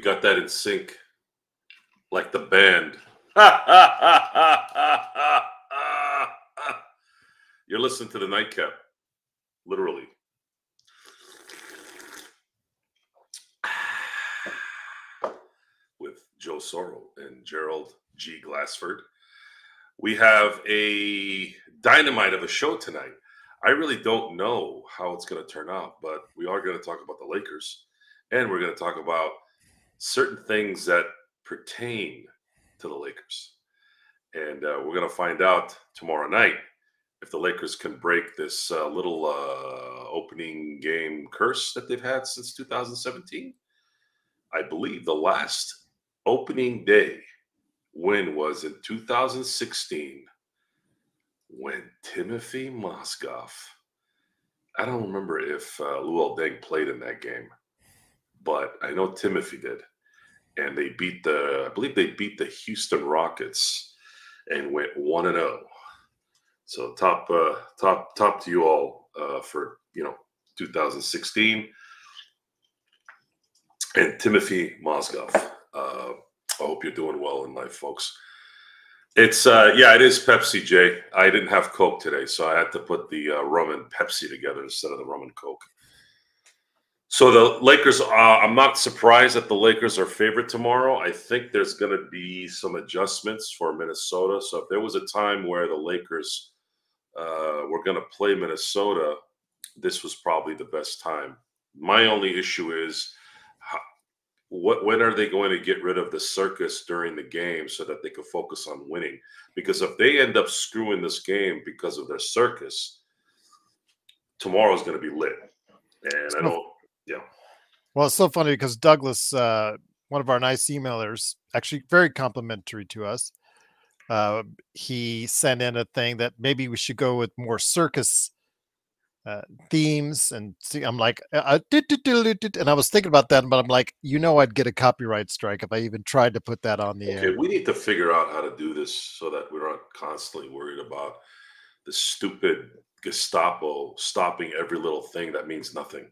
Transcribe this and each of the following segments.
got that in sync, like the band. You're listening to the Nightcap, literally. With Joe Soro and Gerald G. Glassford. We have a dynamite of a show tonight. I really don't know how it's going to turn out, but we are going to talk about the Lakers, and we're going to talk about certain things that pertain to the Lakers. And we're going to find out tomorrow night if the Lakers can break this little opening game curse that they've had since 2017. I believe the last opening day win was in 2016 when Timothy Mozgov, I don't remember if Luol Deng played in that game, but I know Timothy did. And they beat I believe they beat the Houston Rockets and went 1-0. So top to you all for 2016. And Timothy Mozgov. I hope you're doing well in life, folks. It's it is Pepsi, Jay. I didn't have Coke today, so I had to put the rum and Pepsi together instead of the rum and Coke. So the Lakers, I'm not surprised that the Lakers are favorite tomorrow. I think there's going to be some adjustments for Minnesota. So if there was a time where the Lakers were going to play Minnesota, this was probably the best time. My only issue is when are they going to get rid of the circus during the game so that they can focus on winning? Because if they end up screwing this game because of their circus, tomorrow's going to be lit. And I don't, Well, it's so funny because Douglas, one of our nice emailers, actually very complimentary to us, he sent in a thing that maybe we should go with more circus themes, and see, I'm like, and I was thinking about that, but I'm like, I'd get a copyright strike if I even tried to put that on the air. We need to figure out how to do this so that we're not constantly worried about the stupid Gestapo stopping every little thing that means nothing.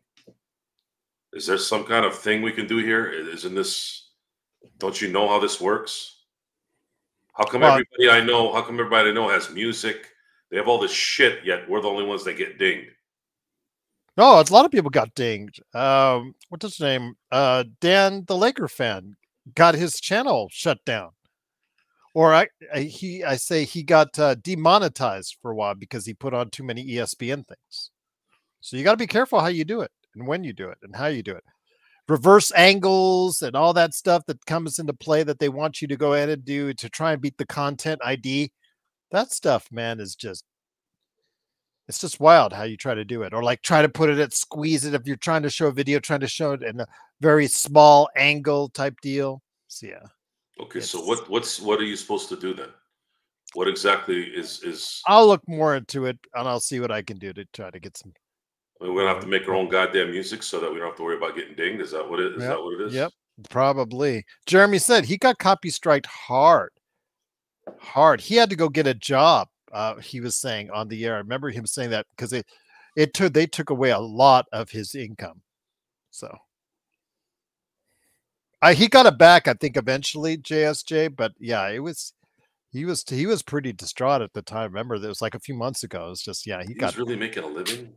Is there some kind of thing we can do here? Isn't this? Don't you know how this works? How come everybody I know has music? They have all this shit, yet we're the only ones that get dinged. No, it's a lot of people got dinged. What's his name? Dan, the Laker fan, got his channel shut down. Or I say he got demonetized for a while because he put on too many ESPN things. So you got to be careful how you do it and when you do it and how you do it. Reverse angles and all that stuff that comes into play that they want you to go ahead and do to try and beat the content ID. That stuff, man, it's just wild how you try to do it, or like try to put it squeeze it. If you're trying to show a video, trying to show it in a very small angle type deal. So yeah. Okay. So what are you supposed to do then? What exactly is? I'll look more into it and I'll see what I can do to try to get some. We're gonna have to make our own goddamn music so that we don't have to worry about getting dinged. Is that what it is? Is that what it is? Yep, probably. Jeremy said he got copy striked hard. He had to go get a job. He was saying on the air. I remember him saying that because they took away a lot of his income. So he got it back, I think, eventually, JSJ. But yeah, he was pretty distraught at the time. Remember, it was like a few months ago. It was just he was really making a living.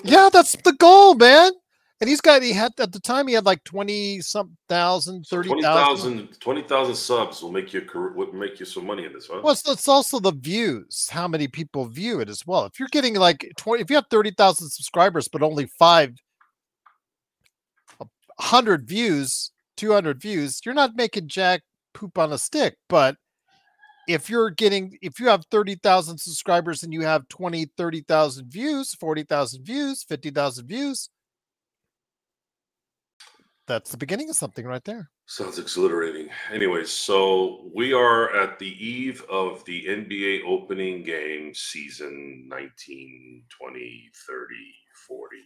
Yeah, that's the goal, man. And he had at the time he had like 20,000, 30,000. 20,000 subs will make you some money in this, huh? Well, it's also the views, how many people view it as well. If you're getting like if you have 30,000 subscribers, but only 100 views, 200 views, you're not making jack poop on a stick. But if you have 30,000 subscribers and you have 30,000 views, 40,000 views, 50,000 views, that's the beginning of something right there. Sounds exhilarating. Anyways, so we are at the eve of the NBA opening game season 19, 20, 30, 40,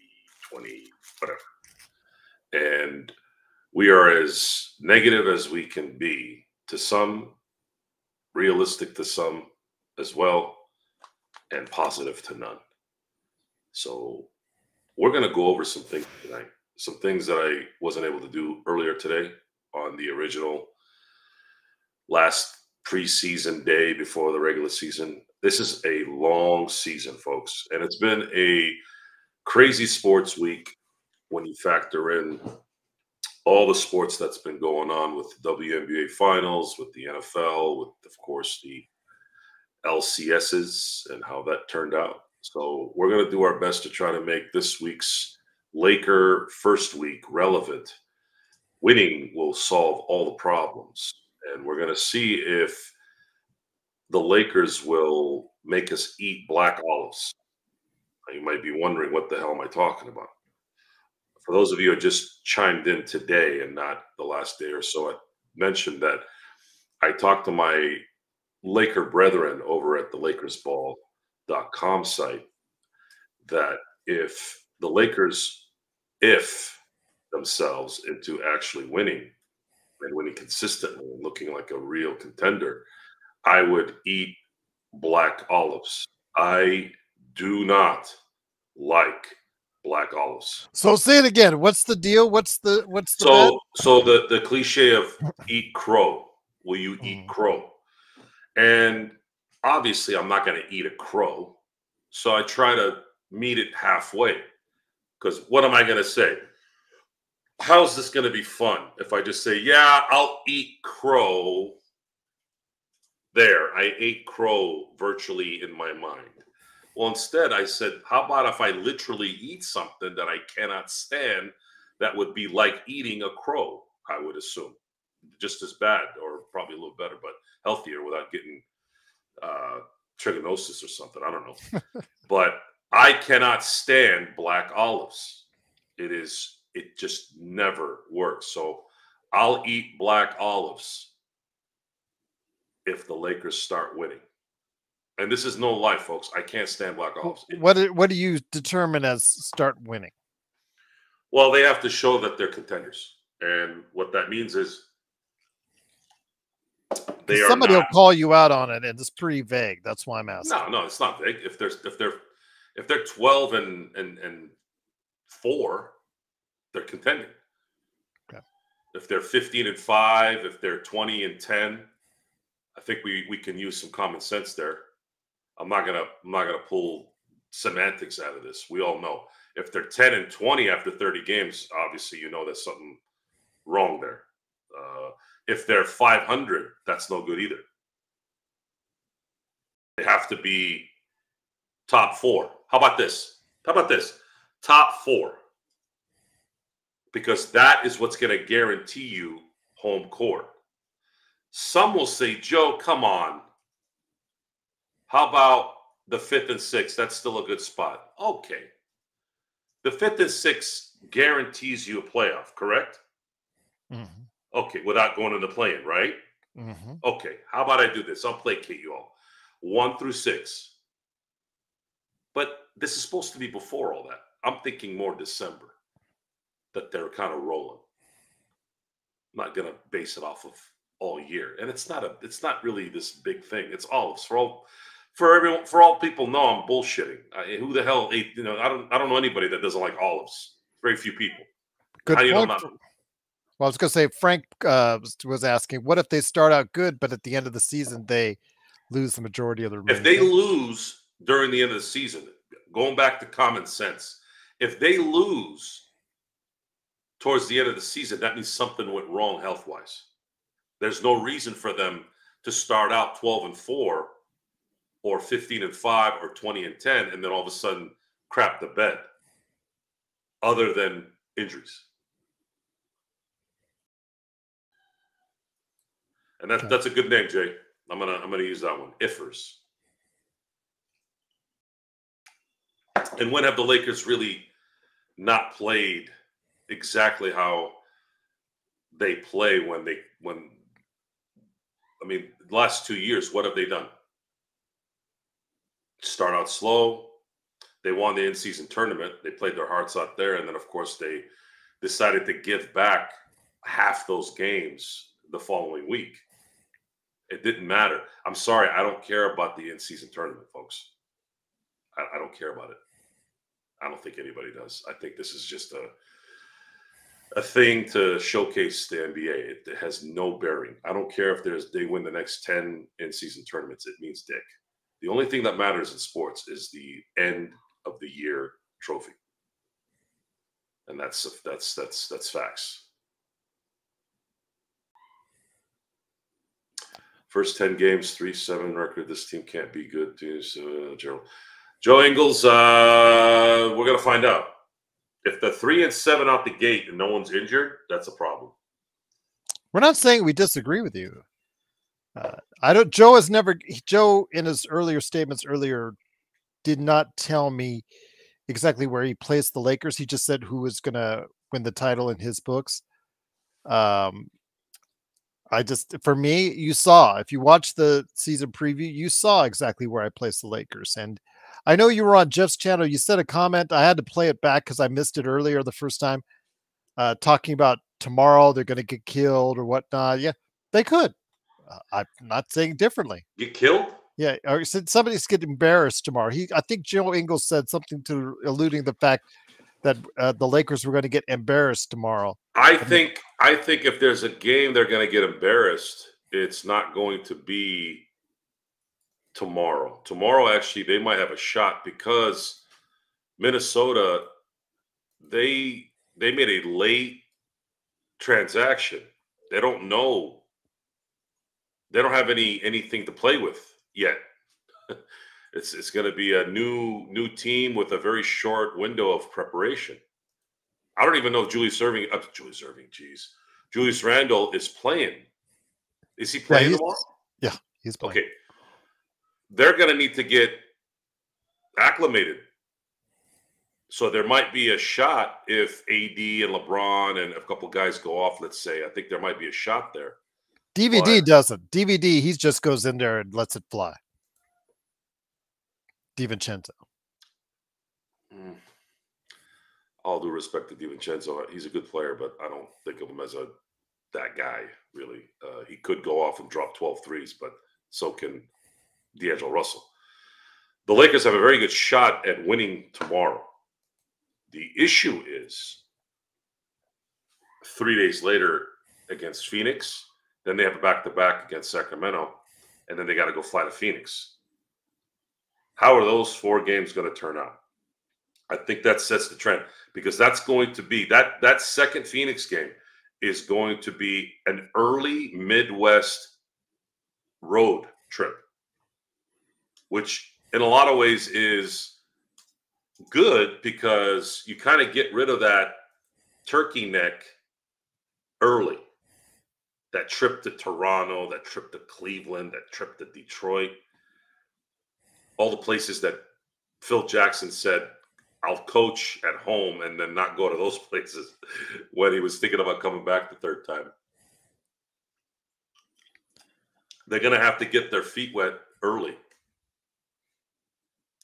20, whatever. And we are as negative as we can be to some, realistic to some as well, and positive to none. So we're going to go over some things tonight, some things that I wasn't able to do earlier today on the original last preseason day before the regular season. This is a long season, folks, and it's been a crazy sports week when you factor in all the sports that's been going on with the WNBA finals, with the NFL, with, of course, the LCSs and how that turned out. So we're going to do our best to try to make this week's Laker first week relevant. Winning will solve all the problems. And we're going to see if the Lakers will make us eat black olives. You might be wondering, what the hell am I talking about? For those of you who just chimed in today and not the last day or so, I mentioned that I talked to my Laker brethren over at the LakersBall.com site that if the Lakers, themselves into actually winning and winning consistently and looking like a real contender, I would eat black olives. I do not like black olives. So say it again. What's the deal? What's the so the cliche of eat crow. Will you eat crow? And obviously I'm not going to eat a crow. So I try to meet it halfway. Because what am I going to say? How's this going to be fun if I just say, yeah, I'll eat crow? There, I ate crow virtually in my mind. Well, instead, I said, how about if I literally eat something that I cannot stand that would be like eating a crow, I would assume. Just as bad, or probably a little better, but healthier without getting trichinosis or something. I don't know. But I cannot stand black olives. It just never works. So I'll eat black olives if the Lakers start winning. And this is no lie, folks. I can't stand black olives. What do you determine as start winning? Well, they have to show that they're contenders. And what that means is somebody will call you out on it, and it's pretty vague. That's why I'm asking. No, it's not vague. If they're 12 and 4, they're contending. Okay. If they're 15 and 5, if they're 20 and 10, I think we can use some common sense there. I'm not gonna pull semantics out of this. We all know if they're 10 and 20 after 30 games, obviously you know there's something wrong there. If they're 500, that's no good either. They have to be top 4. How about this? Top 4. Because that is what's going to guarantee you home court. Some will say, Joe, come on. How about the 5th and 6th? That's still a good spot. Okay. The 5th and 6th guarantees you a playoff, correct? Mm-hmm. Okay, without going into play-in, right? Mm-hmm. Okay, how about I do this? I'll placate you all. 1 through 6. But this is supposed to be before all that. I'm thinking more December that they're kind of rolling. I'm not going to base it off of all year. And it's not really this big thing. It's olives. For all people know I'm bullshitting. Who the hell ate, I don't know anybody that doesn't like olives. Very few people. Good point. Well, I was going to say, Frank was asking, what if they start out good, but at the end of the season, they lose the majority of their If they lose during the end of the season, going back to common sense, if they lose towards the end of the season, that means something went wrong health-wise. There's no reason for them to start out 12 and 4 or 15 and 5 or 20 and 10 and then all of a sudden crap the bed other than injuries. And that's a good name, Jay. I'm gonna use that one. Ifers. And when have the Lakers really not played exactly how they play the last 2 years, what have they done? Start out slow. They won the in-season tournament. They played their hearts out there. And then, of course, they decided to give back half those games the following week. It didn't matter. I'm sorry. I don't care about the in-season tournament, folks. I don't care about it. I don't think anybody does. I think this is just a thing to showcase the NBA. It has no bearing. I don't care if they win the next 10 in-season tournaments. It means dick. The only thing that matters in sports is the end of the year trophy, and that's facts. First 10 games, 3-7 record. This team can't be good. Gerald. Joe Ingles, we're going to find out. If the 3-7 out the gate and no one's injured, that's a problem. We're not saying we disagree with you. Joe in his earlier statements did not tell me exactly where he placed the Lakers. He just said who was going to win the title in his books. For me, you saw, if you watched the season preview, you saw exactly where I placed the Lakers. And I know you were on Jeff's channel. You said a comment. I had to play it back because I missed it earlier the first time, talking about tomorrow they're going to get killed or whatnot. Yeah, they could. I'm not saying differently. Get killed? Yeah, or said somebody's getting embarrassed tomorrow. I think Joe Ingles said something to alluding the fact that the Lakers were going to get embarrassed tomorrow. I think if there's a game they're going to get embarrassed, it's not going to be tomorrow. Tomorrow, actually, they might have a shot because Minnesota, they made a late transaction. They don't know. They don't have anything to play with yet. It's going to be a new team with a very short window of preparation. I don't even know if Julius Randle is playing. Is he playing tomorrow? Yeah, he's playing. Okay. They're going to need to get acclimated. So there might be a shot if AD and LeBron and a couple guys go off, let's say. I think there might be a shot there. DVD doesn't. DVD, he just goes in there and lets it fly. DiVincenzo. All due respect to DiVincenzo, he's a good player, but I don't think of him as that guy, really. He could go off and drop 12 threes, but so can D'Angelo Russell. The Lakers have a very good shot at winning tomorrow. The issue is 3 days later against Phoenix, then they have a back-to-back against Sacramento, and then they got to go fly to Phoenix. How are those 4 games going to turn out? I think that sets the trend because that's going to be that second Phoenix game is going to be an early Midwest road trip, which in a lot of ways is good because you kind of get rid of that turkey neck early. That trip to Toronto, that trip to Cleveland, that trip to Detroit, all the places that Phil Jackson said, I'll coach at home and then not go to those places when he was thinking about coming back the third time. They're going to have to get their feet wet early.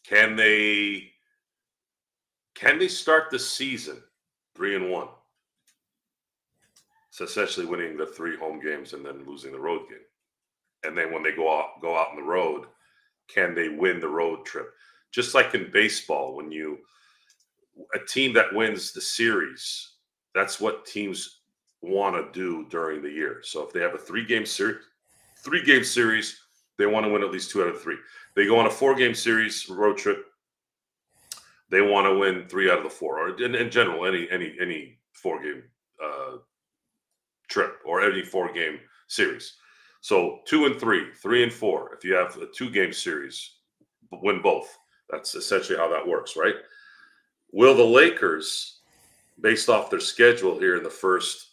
Can they start the season 3-1? It's essentially winning the 3 home games and then losing the road game. And then when they go out on the road, can they win the road trip? Just like in baseball, when a team that wins the series, that's what teams want to do during the year. So if they have a 3-game series, they want to win at least 2 out of 3. They go on a 4-game series road trip, they want to win 3 out of the 4. Or in general, any 4-game trip or any 4-game series. So 2 and 3, 3 and 4. If you have a 2-game series, win both. That's essentially how that works, right? Will the Lakers, based off their schedule here in the first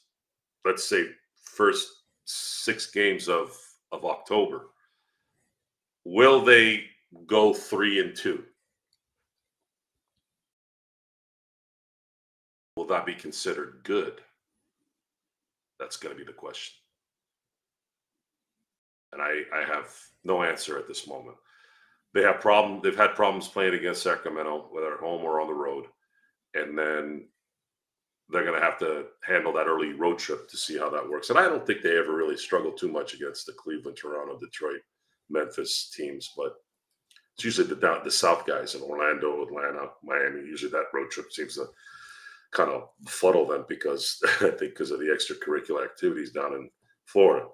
6 games of October, will they go 3-2? Will that be considered good? That's going to be the question. And I have no answer at this moment. They've had problems playing against Sacramento, whether at home or on the road. And then they're going to have to handle that early road trip to see how that works. And I don't think they ever really struggled too much against the Cleveland, Toronto, Detroit, Memphis teams. But it's usually the South guys in Orlando, Atlanta, Miami. Usually that road trip seems to kind of befuddle them because I think because of the extracurricular activities down in Florida.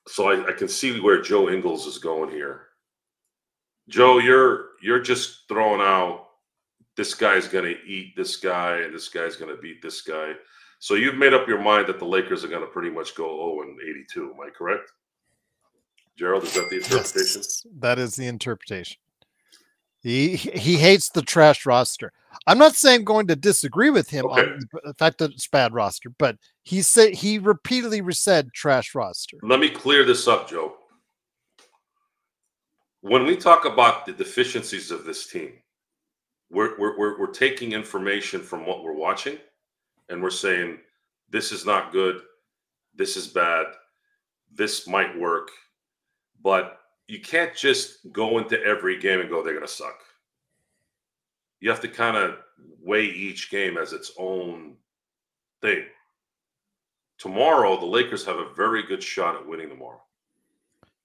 So I can see where Joe Ingles is going here. Joe, you're just throwing out this guy's going to eat this guy and this guy's going to beat this guy. So you've made up your mind that the Lakers are going to pretty much go 0-82. Am I correct? Gerald, is that the interpretation? Yes, that is the interpretation. He hates the trash roster. I'm not saying going to disagree with him on the fact that it's bad roster, but he repeatedly said trash roster. Let me clear this up, Joe. When we talk about the deficiencies of this team, we're taking information from what we're watching, and we're saying this is not good, this is bad, this might work, but you can't just go into every game and go, they're going to suck. You have to kind of weigh each game as its own thing. Tomorrow, the Lakers have a very good shot at winning tomorrow.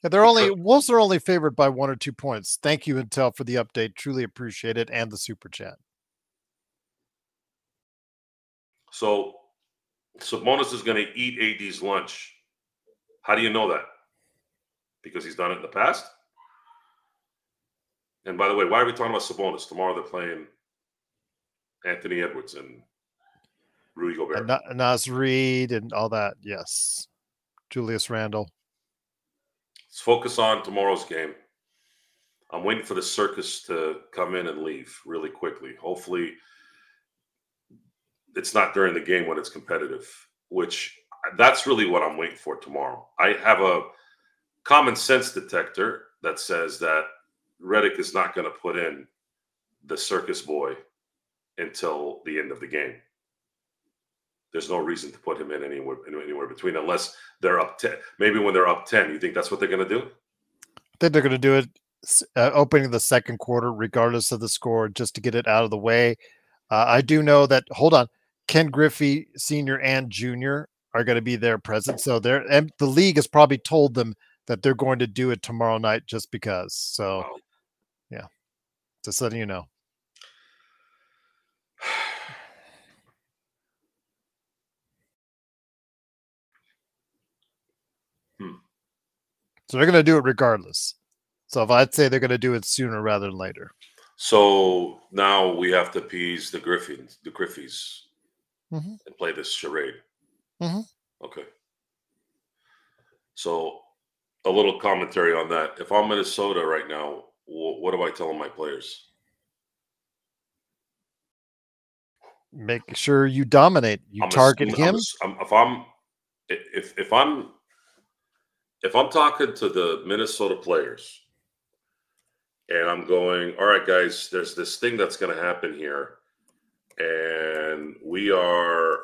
Yeah, Wolves are only favored by 1 or 2 points. Thank you, Intel, for the update. Truly appreciate it, and the super chat. So Sabonis is going to eat AD's lunch. How do you know that? Because he's done it in the past? And by the way, why are we talking about Sabonis? Tomorrow they're playing Anthony Edwards and Rudy Gobert. And Nas Reed and all that, yes. Julius Randle. Let's focus on tomorrow's game. I'm waiting for the circus to come in and leave really quickly. Hopefully it's not during the game when it's competitive, which that's really what I'm waiting for tomorrow. I have a common sense detector that says that Redick is not going to put in the circus boy until the end of the game. There's no reason to put him in anywhere between, unless they're up 10. Maybe when they're up 10, you think that's what they're going to do? I think they're going to do it opening the second quarter, regardless of the score, just to get it out of the way. I do know that, hold on, Ken Griffey Sr. and Jr. are going to be there present. So the league has probably told them that they're going to do it tomorrow night just because. So, wow. Yeah, just letting you know. So they're going to do it regardless. So if I'd say they're going to do it sooner rather than later. So now we have to appease the Griffeys and play this charade. Okay. So a little commentary on that. If I'm Minnesota right now, what do I tell my players? Make sure you dominate. You target him. If I'm talking to the Minnesota players and I'm going, all right, guys, there's this thing that's going to happen here, and we are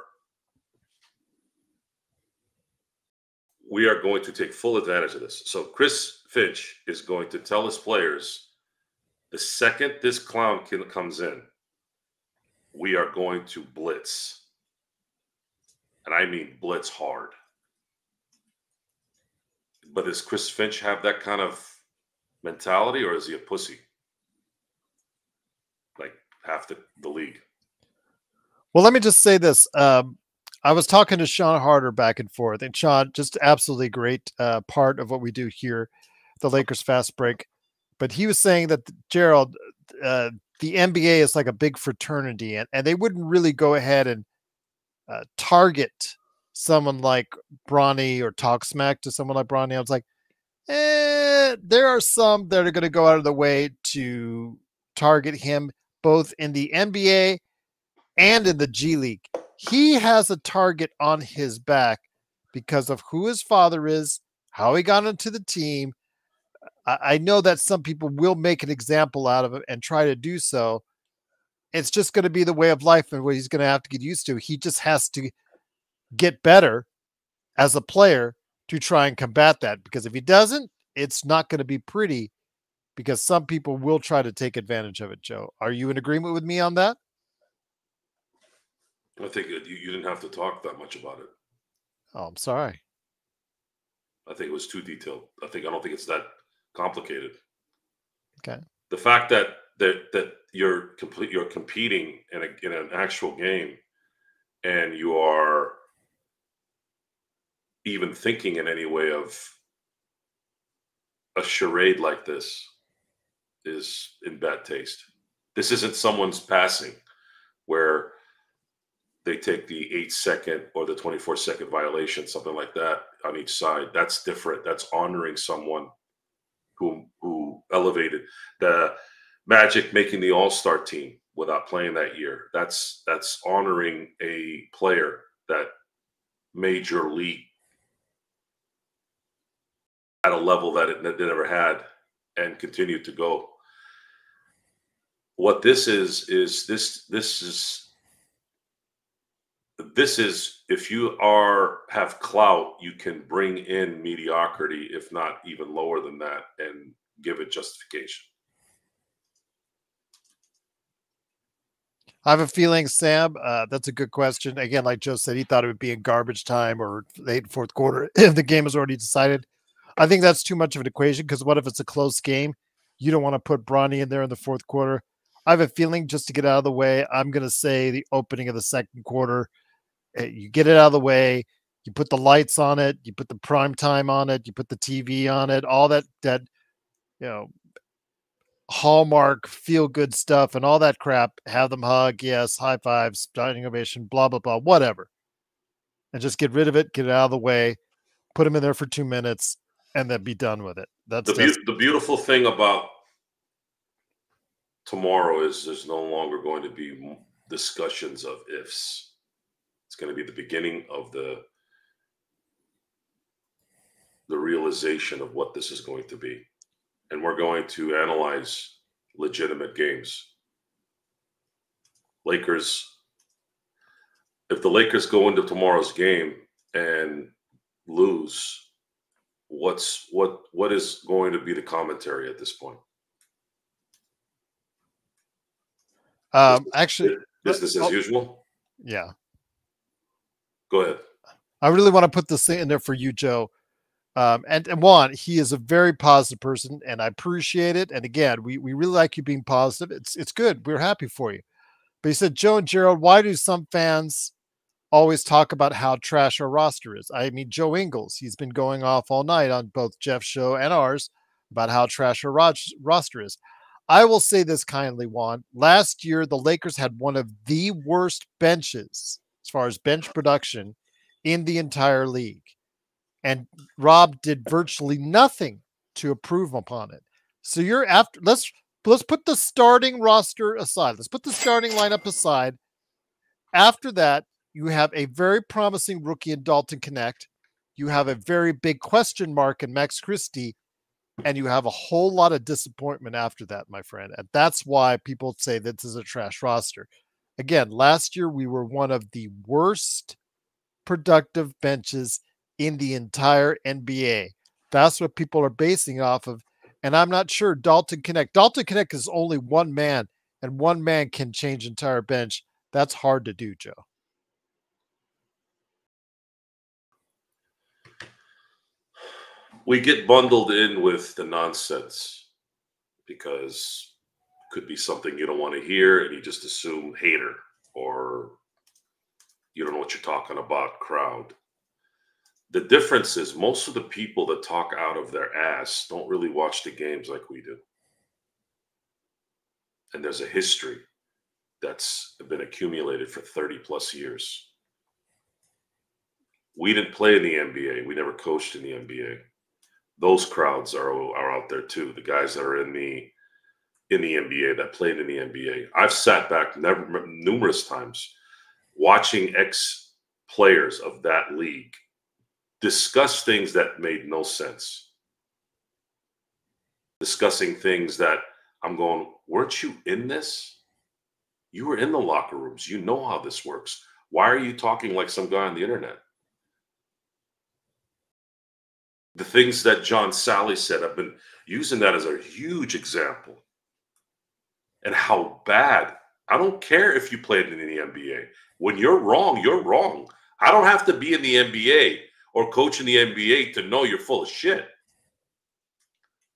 going to take full advantage of this. So Chris Finch is going to tell his players, the second this clown comes in, we are going to blitz. And I mean blitz hard. But does Chris Finch have that kind of mentality, or is he a pussy? Like half the league. Well, let me just say this. I was talking to Sean Harder back and forth, and Sean, just absolutely great part of what we do here, the Lakers Fast Break. But he was saying that, Gerald, the NBA is like a big fraternity, and they wouldn't really go ahead and target someone like Bronny or talk smack to someone like Bronny. I was like, there are some that are going to go out of the way to target him, both in the NBA and in the G League. He has a target on his back because of who his father is, how he got into the team. I know that some people will make an example out of him and try to do so. It's just going to be the way of life and what he's going to have to get used to. He just has to get better as a player to try and combat that, because if he doesn't, it's not going to be pretty, because some people will try to take advantage of it. Joe, are you in agreement with me on that? I think you didn't have to talk that much about it. Oh, I'm sorry. I think it was too detailed. I don't think it's that complicated. Okay. The fact that you're competing in an actual game, and you are even thinking in any way of a charade like this is in bad taste. This isn't someone's passing where they take the 8-second or the 24-second violation, something like that on each side. That's different. That's honoring someone who elevated. The Magic making the All-Star team without playing that year. That's honoring a player that major league at a level that it never had and continued to go. What this is if you have clout, you can bring in mediocrity, if not even lower than that, and give it justification. I have a feeling, Sam, that's a good question. Again, like Joe said, he thought it would be in garbage time or late fourth quarter if the game is already decided. I think that's too much of an equation, because what if it's a close game? You don't want to put Bronny in there in the fourth quarter. I have a feeling, just to get out of the way, I'm going to say the opening of the second quarter. You get it out of the way. You put the lights on it. You put the prime time on it. You put the TV on it. All that Hallmark feel good stuff and all that crap. Have them hug, yes, high fives, standing ovation, blah blah blah, whatever, and just get rid of it. Get it out of the way. Put them in there for 2 minutes, and then be done with it. That's the beautiful thing about tomorrow is there's no longer going to be discussions of ifs. It's going to be the beginning of the realization of what this is going to be. And we're going to analyze legitimate games. Lakers, if the Lakers go into tomorrow's game and lose, what is going to be the commentary at this point? Actually, business as usual. Yeah. Go ahead. I really want to put this thing in there for you, Joe. And Juan, he is a very positive person, and I appreciate it. And again, we really like you being positive. It's good. We're happy for you. But he said, Joe and Gerald, why do some fans always talk about how trash our roster is? I mean, Joe Ingles, he's been going off all night on both Jeff's show and ours about how trash our roster is. I will say this kindly, Juan. Last year, the Lakers had one of the worst benches as far as bench production in the entire league. And Rob did virtually nothing to improve upon it. So you're after, let's put the starting roster aside. Let's put the starting lineup aside. After that, you have a very promising rookie in Dalton Connect. You have a very big question mark in Max Christie, and you have a whole lot of disappointment after that, my friend. And that's why people say this is a trash roster. Again, last year we were one of the worst productive benches in the entire NBA. That's what people are basing off of. And I'm not sure Dalton Connect. Dalton Connect is only one man, and one man can change entire bench. That's hard to do, Joe. We get bundled in with the nonsense because it could be something you don't want to hear, and you just assume hater, or you don't know what you're talking about crowd. The difference is most of the people that talk out of their ass don't really watch the games like we do. And there's a history that's been accumulated for 30 plus years. We didn't play in the NBA. We never coached in the NBA. Those crowds are out there too. The guys that are in the NBA, that played in the NBA. I've sat back numerous times watching ex-players of that league discuss things that made no sense. Discussing things that I'm going, weren't you in this? You were in the locker rooms. You know how this works. Why are you talking like some guy on the internet? The things that John Sally said, I've been using that as a huge example. And how bad. I don't care if you played in the NBA. When you're wrong, you're wrong. I don't have to be in the NBA or coach in the NBA to know you're full of shit.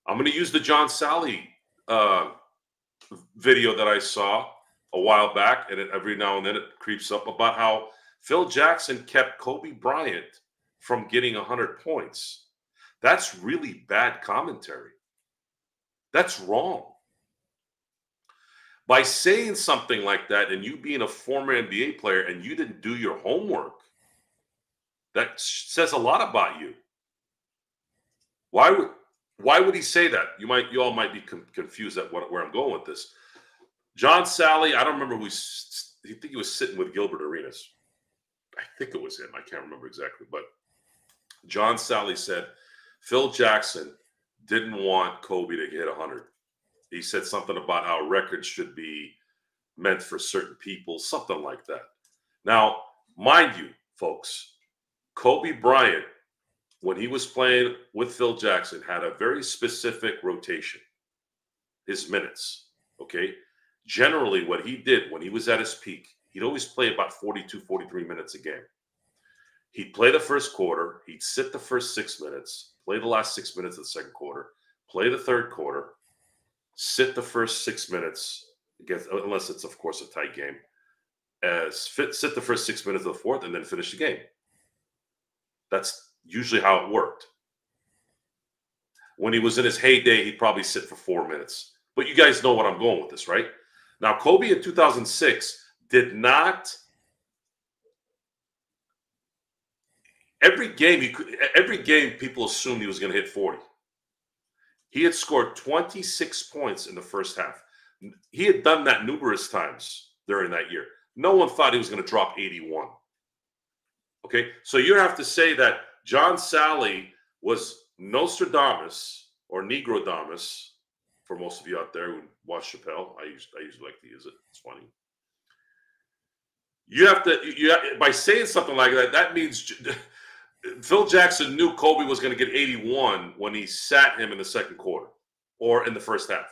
I'm going to use the John Sally video that I saw a while back, and every now and then it creeps up, about how Phil Jackson kept Kobe Bryant from getting 100 points. That's really bad commentary. That's wrong. By saying something like that, and you being a former NBA player and you didn't do your homework, that says a lot about you. Why would he say that? You all might be confused at where I'm going with this. John Sally, I don't remember who I think he was sitting with Gilbert Arenas. I think it was him. I can't remember exactly, but John Sally said Phil Jackson didn't want Kobe to hit 100. He said something about how records should be meant for certain people, something like that. Now, mind you, folks, Kobe Bryant, when he was playing with Phil Jackson, had a very specific rotation, his minutes, okay? Generally, what he did when he was at his peak, he'd always play about 42, 43 minutes a game. He'd play the first quarter, he'd sit the first 6 minutes, play the last 6 minutes of the second quarter, play the third quarter, sit the first 6 minutes, against, unless it's, of course, a tight game, sit the first 6 minutes of the fourth, and then finish the game. That's usually how it worked. When he was in his heyday, he'd probably sit for 4 minutes. But you guys know what I'm going with this, right? Now, Kobe in 2006 did not. Every game, people assumed he was going to hit 40. He had scored 26 points in the first half. He had done that numerous times during that year. No one thought he was going to drop 81. Okay, so you have to say that John Sally was Nostradamus or Negrodamus for most of you out there who watch Chappelle. I usually like to use it. It's funny. You have to by saying something like that, that means Phil Jackson knew Kobe was going to get 81 when he sat him in the second quarter or in the first half.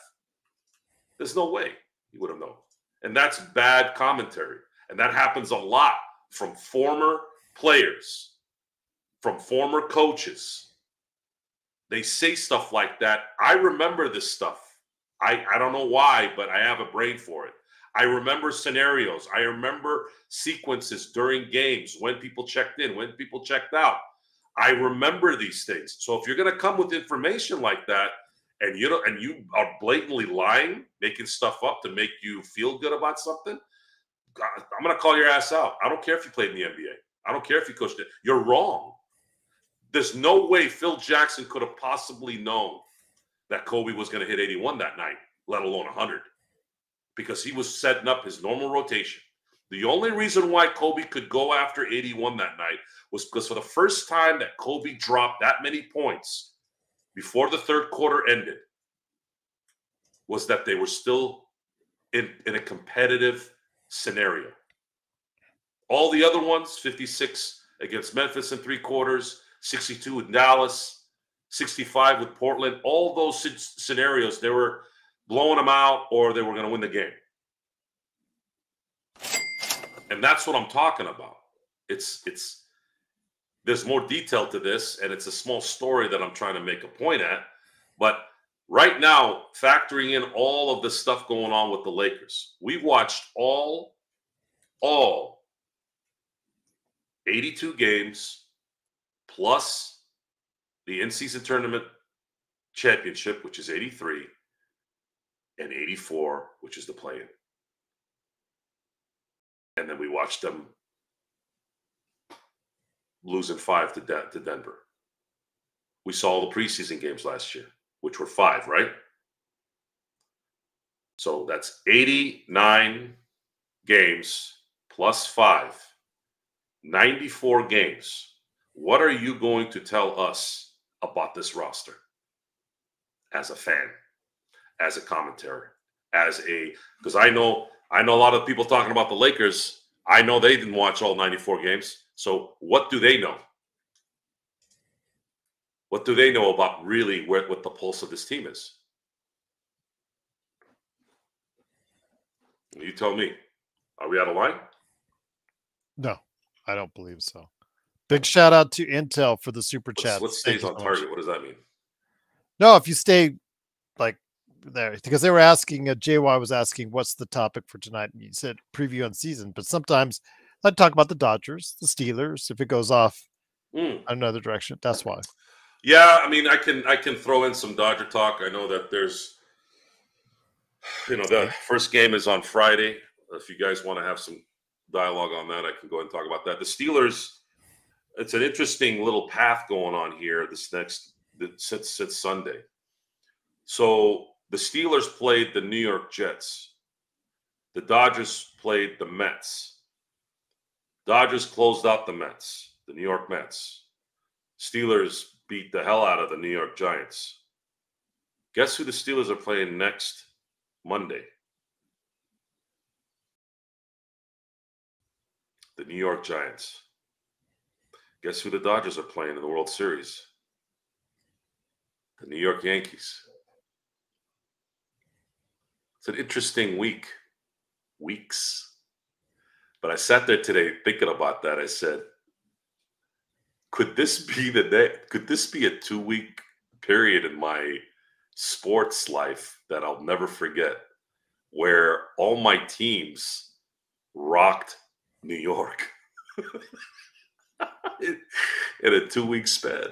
There's no way he would have known. And that's bad commentary. And that happens a lot from former players, from former coaches. They say stuff like that. I remember this stuff. I don't know why, but I have a brain for it. I remember scenarios. I remember sequences during games, when people checked in, when people checked out. I remember these things. So if you're going to come with information like that, and you are blatantly lying, making stuff up to make you feel good about something, I'm going to call your ass out. I don't care if you played in the NBA. I don't care if you coached it. You're wrong. There's no way Phil Jackson could have possibly known that Kobe was going to hit 81 that night, let alone 100, because he was setting up his normal rotation. The only reason why Kobe could go after 81 that night was because for the first time that Kobe dropped that many points before the third quarter ended was that they were still in a competitive scenario. All the other ones, 56 against Memphis in 3 quarters, 62 with Dallas, 65 with Portland, all those scenarios, they were blowing them out or they were going to win the game. And that's what I'm talking about. There's more detail to this, and it's a small story that I'm trying to make a point at. But right now, factoring in all of the stuff going on with the Lakers, we've watched all 82 games plus the in-season tournament championship, which is 83, and 84, which is the play-in. And then we watched them losing 5 to Denver. We saw all the preseason games last year, which were 5, right? So that's 89 games plus 5, 94 games. What are you going to tell us about this roster as a fan, as a commentator, because I know a lot of people talking about the Lakers. I know they didn't watch all 94 games. So what do they know? What do they know about really what the pulse of this team is? You tell me. Are we out of line? No, I don't believe so. Big shout out to Intel for the super chat. What stays on target? What does that mean? No, if you stay like there because they were asking. JY was asking, "What's the topic for tonight?" And you said preview on season, but sometimes I'd talk about the Dodgers, the Steelers, if it goes off another direction. That's why. Yeah, I mean, I can throw in some Dodger talk. I know that there's, the first game is on Friday. If you guys want to have some dialogue on that, I can go ahead and talk about that. The Steelers, it's an interesting little path going on here since Sunday. So the Steelers played the New York Jets. The Dodgers played the Mets. Dodgers closed out the Mets, the New York Mets. Steelers beat the hell out of the New York Giants. Guess who the Steelers are playing next Monday? The New York Giants. Guess who the Dodgers are playing in the World Series? The New York Yankees. It's an interesting weeks. But I sat there today thinking about that. I said, could this be the day? Could this be a 2-week period in my sports life that I'll never forget, where all my teams rocked New York in a 2-week span?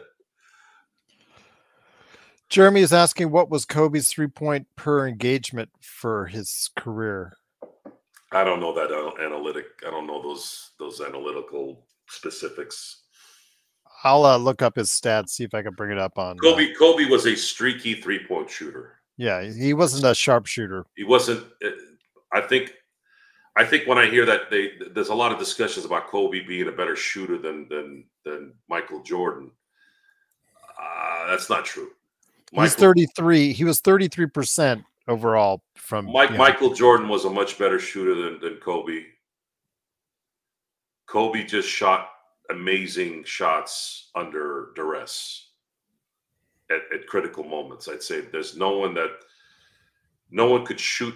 Jeremy is asking, what was Kobe's 3-point per engagement for his career? I don't know that analytic. I don't know those analytical specifics. I'll look up his stats, see if I can bring it up on. Kobe was a streaky 3-point shooter. Yeah, he wasn't a sharpshooter. He wasn't. I think when I hear that, there's a lot of discussions about Kobe being a better shooter than Michael Jordan. That's not true. He's 33. He was 33% overall from Michael Jordan was a much better shooter than Kobe. Kobe just shot amazing shots under duress at critical moments. I'd say there's no one could shoot.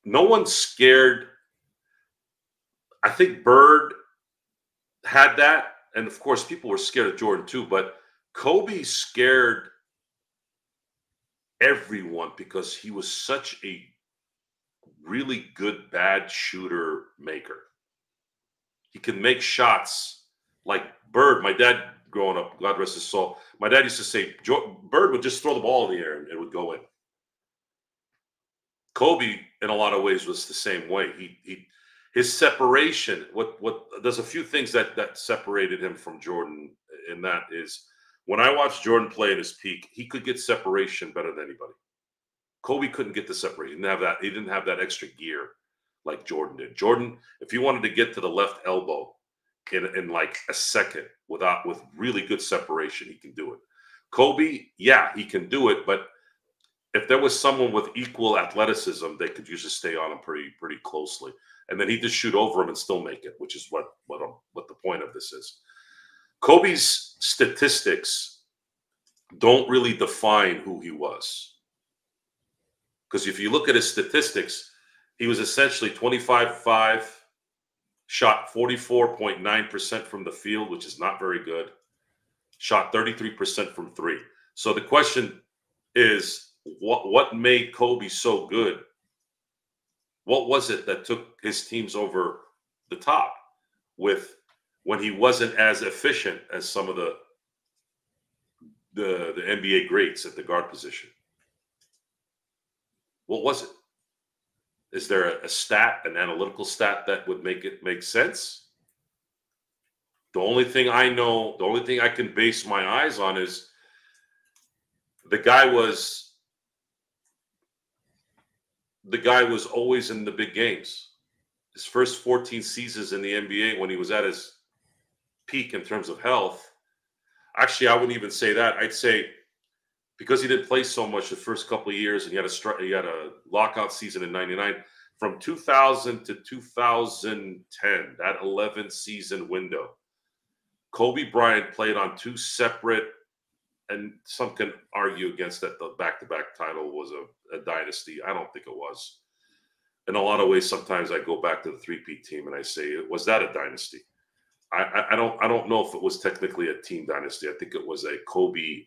No one's scared. I think Bird had that, and of course people were scared of Jordan too, but Kobe scared everyone because he was such a really good bad shooter maker. He can make shots like Bird. My dad growing up, God rest his soul, my dad used to say Bird would just throw the ball in the air and it would go in. Kobe in a lot of ways was the same way. His separation, what there's a few things that separated him from Jordan, and that is, when I watched Jordan play at his peak, he could get separation better than anybody. Kobe couldn't get the separation. He didn't have that extra gear like Jordan did. Jordan, if he wanted to get to the left elbow in like a second with really good separation, he can do it. Kobe, yeah, he can do it, but if there was someone with equal athleticism, they could usually stay on him pretty closely, and then he'd just shoot over him and still make it, which is what the point of this is. Kobe's statistics don't really define who he was. Because if you look at his statistics, he was essentially 25-5, shot 44.9% from the field, which is not very good, shot 33% from three. So the question is, what made Kobe so good? What was it that took his teams over the top when he wasn't as efficient as some of the NBA greats at the guard position? What was it? Is there a stat, an analytical stat that would make it make sense? The only thing I know, the only thing I can base my eyes on is the guy was always in the big games. His first 14 seasons in the NBA, when he was at his peak in terms of health. Actually, I wouldn't even say that. I'd say because he didn't play so much the first couple of years, and he had a lockout season in '99, from 2000 to 2010, that 11-season window, Kobe Bryant played on two separate, and some can argue against that the back-to-back title was a dynasty. I don't think it was. In a lot of ways, sometimes I go back to the three-peat team and I say, was that a dynasty? I don't know if it was technically a team dynasty. I think it was a Kobe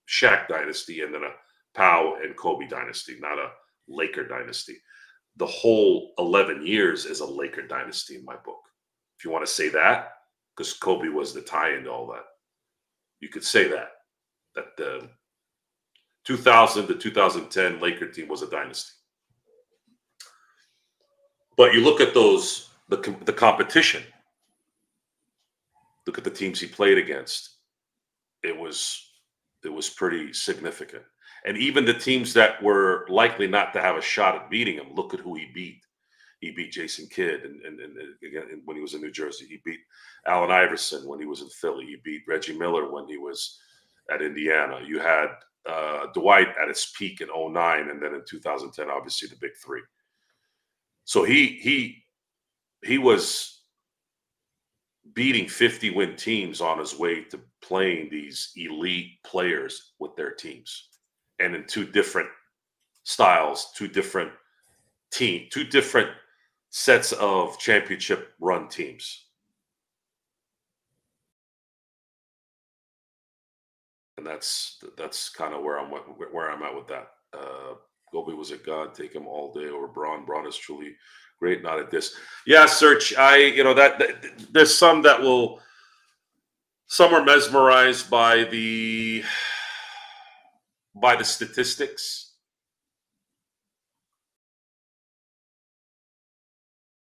Shaq dynasty and then a Powell and Kobe dynasty, not a Laker dynasty. The whole 11 years is a Laker dynasty in my book. If you want to say that, because Kobe was the tie-in to all that, you could say that the 2000 to 2010 Laker team was a dynasty. But you look at those, the competition. Look at the teams he played against. It was pretty significant. And even the teams that were likely not to have a shot at beating him, look at who he beat. He beat Jason Kidd and again when he was in New Jersey. He beat Allen Iverson when he was in Philly. He beat Reggie Miller when he was at Indiana. You had Dwight at its peak in 2009, and then in 2010, obviously the big three. So he was beating 50-win teams on his way to playing these elite players with their teams, and in two different styles, two different sets of championship run teams. And that's kind of where I'm at with that. Kobe was a god. Take him all day over Braun. Braun is truly great. Not at this. Yeah, Search. That there's some that will. Some are mesmerized by the statistics.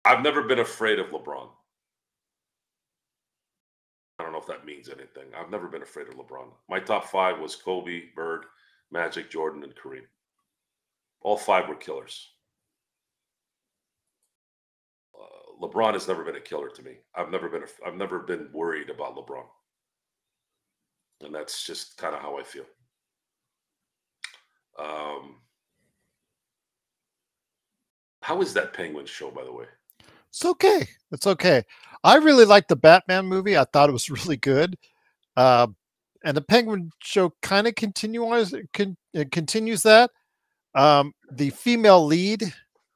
I've never been afraid of LeBron. I don't know if that means anything. I've never been afraid of LeBron. My top 5 was Kobe, Bird, Magic, Jordan, and Kareem. All 5 were killers. LeBron has never been a killer to me. I've never been worried about LeBron, and that's just kind of how I feel. How is that Penguin show, by the way? It's okay. It's okay. I really liked the Batman movie. I thought it was really good. And the Penguin show kind of continues that. The female lead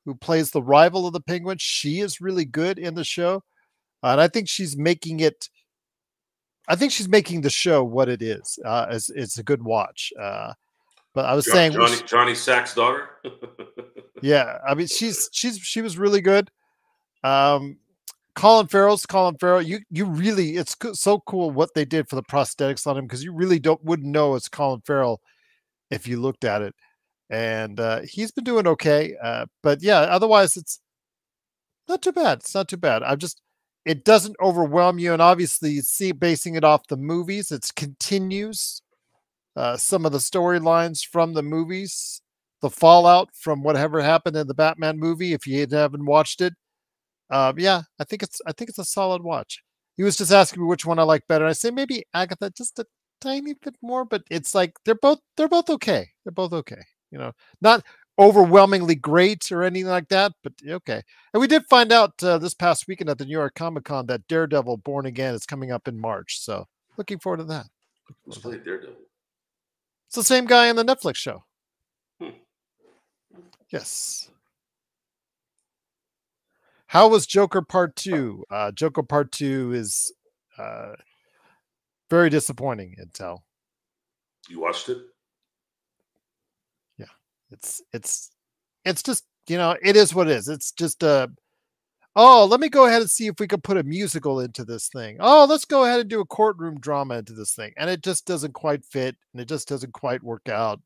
who plays the rival of the Penguin, she is really good in the show. And I think she's making the show what it is. It's a good watch. But I was saying Johnny Sack's daughter. Yeah, I mean she was really good. Colin Farrell. You really, it's so cool what they did for the prosthetics on him, because you really wouldn't know it's Colin Farrell if you looked at it. And he's been doing okay. But yeah, otherwise it's not too bad. It's not too bad. It doesn't overwhelm you. And obviously, basing it off the movies, it continues some of the storylines from the movies, the fallout from whatever happened in the Batman movie. If you haven't watched it, yeah, I think it's a solid watch. He was just asking me which one I like better. I say maybe Agatha just a tiny bit more, but it's like they're both okay. They're both okay. Not overwhelmingly great or anything like that, but okay. And we did find out this past weekend at the New York Comic-Con that Daredevil Born Again is coming up in March. So looking forward to that. Who's playing Daredevil? It's the same guy in the Netflix show. Yes. How was Joker Part 2? Joker Part 2 is very disappointing, Intel. You watched it? Yeah. It's just, it is what it is. It's just let me go ahead and see if we can put a musical into this thing. Oh, let's go ahead and do a courtroom drama into this thing. And it just doesn't quite fit, and it just doesn't quite work out.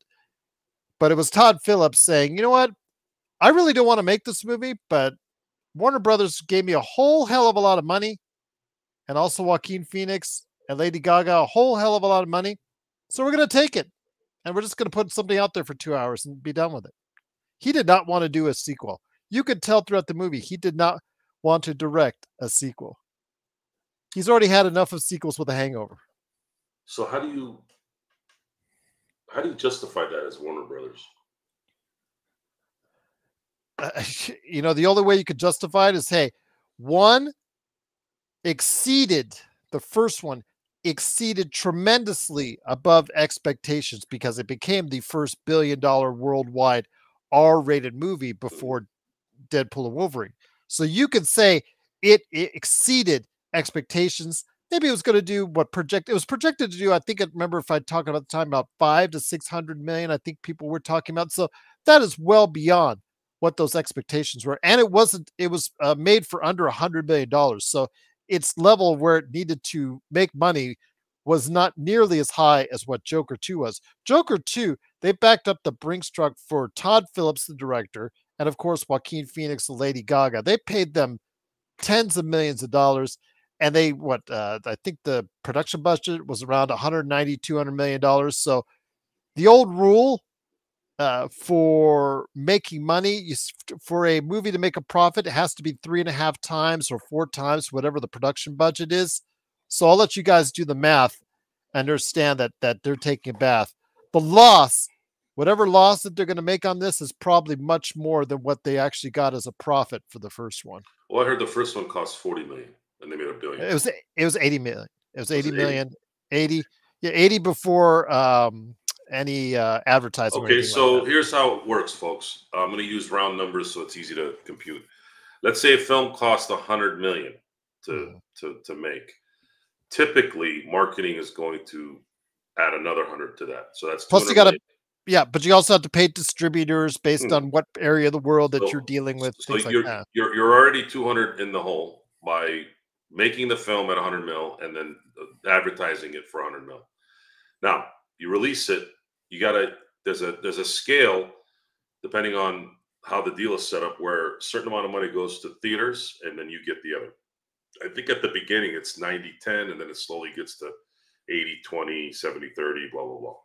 But it was Todd Phillips saying, you know what? I really don't want to make this movie, but Warner Brothers gave me a whole hell of a lot of money, and also Joaquin Phoenix and Lady Gaga a whole hell of a lot of money. So we're going to take it, and we're just going to put something out there for 2 hours and be done with it. He did not want to do a sequel. You could tell throughout the movie he did not want to direct a sequel. He's already had enough of sequels with The Hangover. So how do you justify that as Warner Brothers? The only way you could justify it is, hey, the first one exceeded tremendously above expectations because it became the first $1 billion worldwide R-rated movie before Deadpool and Wolverine. So you could say it exceeded expectations. maybe it was going to do what it was projected to do. I think I remember if I talked about the time about 5 to 600 million. I think people were talking about. So that is well beyond what those expectations were. And it wasn't, it was made for under $100 million. So its level where it needed to make money was not nearly as high as what Joker 2 was. Joker 2, they backed up the Brinks truck for Todd Phillips, the director, and of course, Joaquin Phoenix and Lady Gaga. They paid them tens of millions of dollars. And they, I think the production budget was around 190, $200 million. So the old rule for making money, for a movie to make a profit, it has to be 3.5 times or 4 times whatever the production budget is. So I'll let you guys do the math and understand that they're taking a bath. The loss, whatever loss that they're going to make on this, is probably much more than what they actually got as a profit for the first one. Well, I heard the first one cost 40 million and they made $1 billion. It was 80 million. It was 80 million. 80. Yeah, 80 before any advertising. Okay, so here's how it works, folks. I'm going to use round numbers so it's easy to compute. Let's say a film cost 100 million to make. Typically, marketing is going to add another 100 to that. So that's plus you got to, yeah, but you also have to pay distributors based on what area of the world that you're dealing with. So you're already 200 in the hole by making the film at 100 mil and then advertising it for 100 mil. Now you release it. You gotta there's a scale depending on how the deal is set up where a certain amount of money goes to theaters and then you get the other. I think at the beginning it's 90-10 and then it slowly gets to 80-20, 70-30, blah, blah, blah.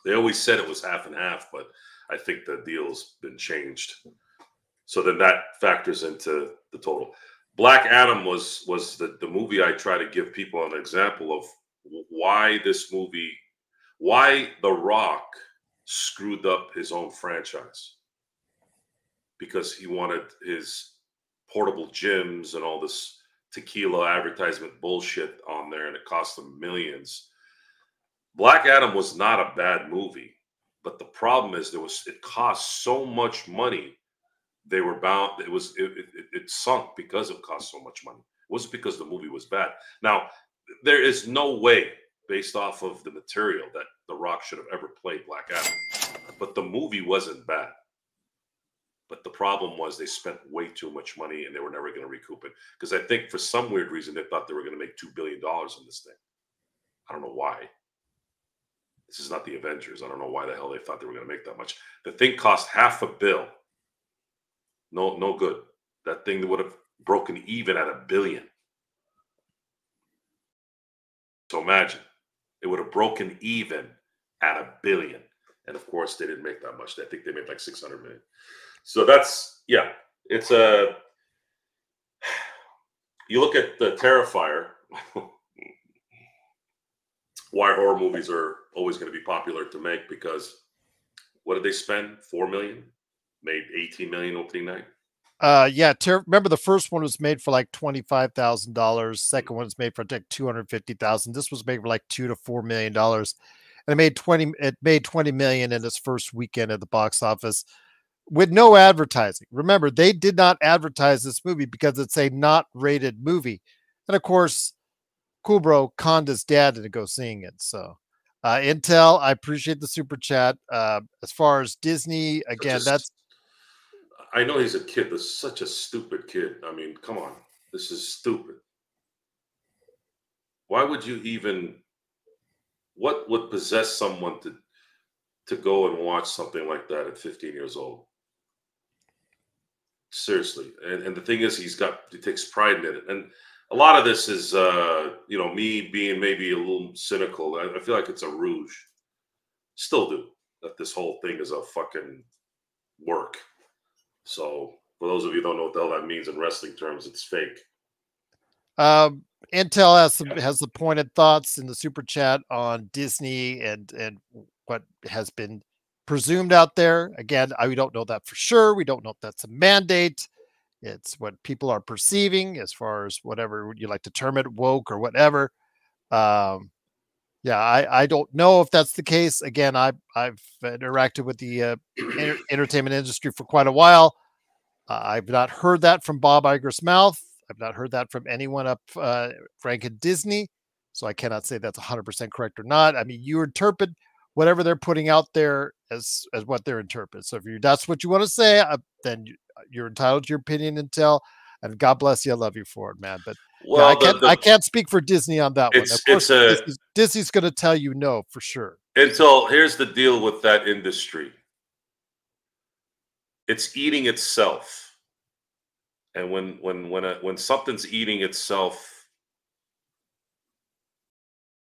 They always said it was half and half, but I think the deal's been changed. So then that factors into the total. Black Adam was the movie I try to give people an example of why this movie, why The Rock screwed up his own franchise. Because he wanted his portable gyms and all this tequila advertisement bullshit on there, and it cost them millions. Black Adam was not a bad movie, but the problem is it cost so much money. They were bound. It sunk because it cost so much money. It wasn't because the movie was bad. Now, there is no way, based off of the material, that The Rock should have ever played Black Adam. But the movie wasn't bad. But the problem was they spent way too much money and they were never going to recoup it. Because I think for some weird reason, they thought they were going to make $2 billion on this thing. I don't know why. This is not the Avengers. I don't know why the hell they thought they were going to make that much. The thing cost $500 million. No good. That thing would have broken even at $1 billion. So imagine, it would have broken even at $1 billion. And of course, they didn't make that much. I think they made like 600 million. So that's, yeah, it's a, you look at the Terrifier, why horror movies are always going to be popular to make, because what did they spend? 4 million? Made 18 million opening night? Yeah, remember the first one was made for like $25,000. Second one was made for like $250,000. This was made for like $2 to $4 million. And it made 20 million in its first weekend at the box office with no advertising. Remember, they did not advertise this movie because it's a not rated movie. And of course, Cool Bro conned his dad into go seeing it. So Intel, I appreciate the super chat. As far as Disney, again, I know he's a kid, but such a stupid kid. I mean, come on. This is stupid. Why would you even, what would possess someone to go and watch something like that at 15 years old? Seriously. And the thing is, he takes pride in it. And a lot of this is, me being maybe a little cynical. I feel like it's a rouge. Still do. That this whole thing is a fucking work. So for those of you who don't know what the hell that means in wrestling terms, it's fake. Intel has the pointed thoughts in the super chat on Disney and what has been presumed out there. Again, we don't know that for sure. We don't know if that's a mandate. It's what people are perceiving as far as whatever you like to term it, woke or whatever. I don't know if that's the case. Again, I've interacted with the entertainment industry for quite a while. I've not heard that from Bob Iger's mouth. I've not heard that from anyone up Frank at Disney, so I cannot say that's 100% correct or not. I mean, you interpret whatever they're putting out there as what they're interpreting. So if that's what you want to say, then you're entitled to your opinion until. And God bless you. I love you for it, man. But yeah, Well, I can't speak for Disney on that one. Of course, it's Disney's going to tell you no for sure. until here's the deal with that industry. It's eating itself, and when something's eating itself,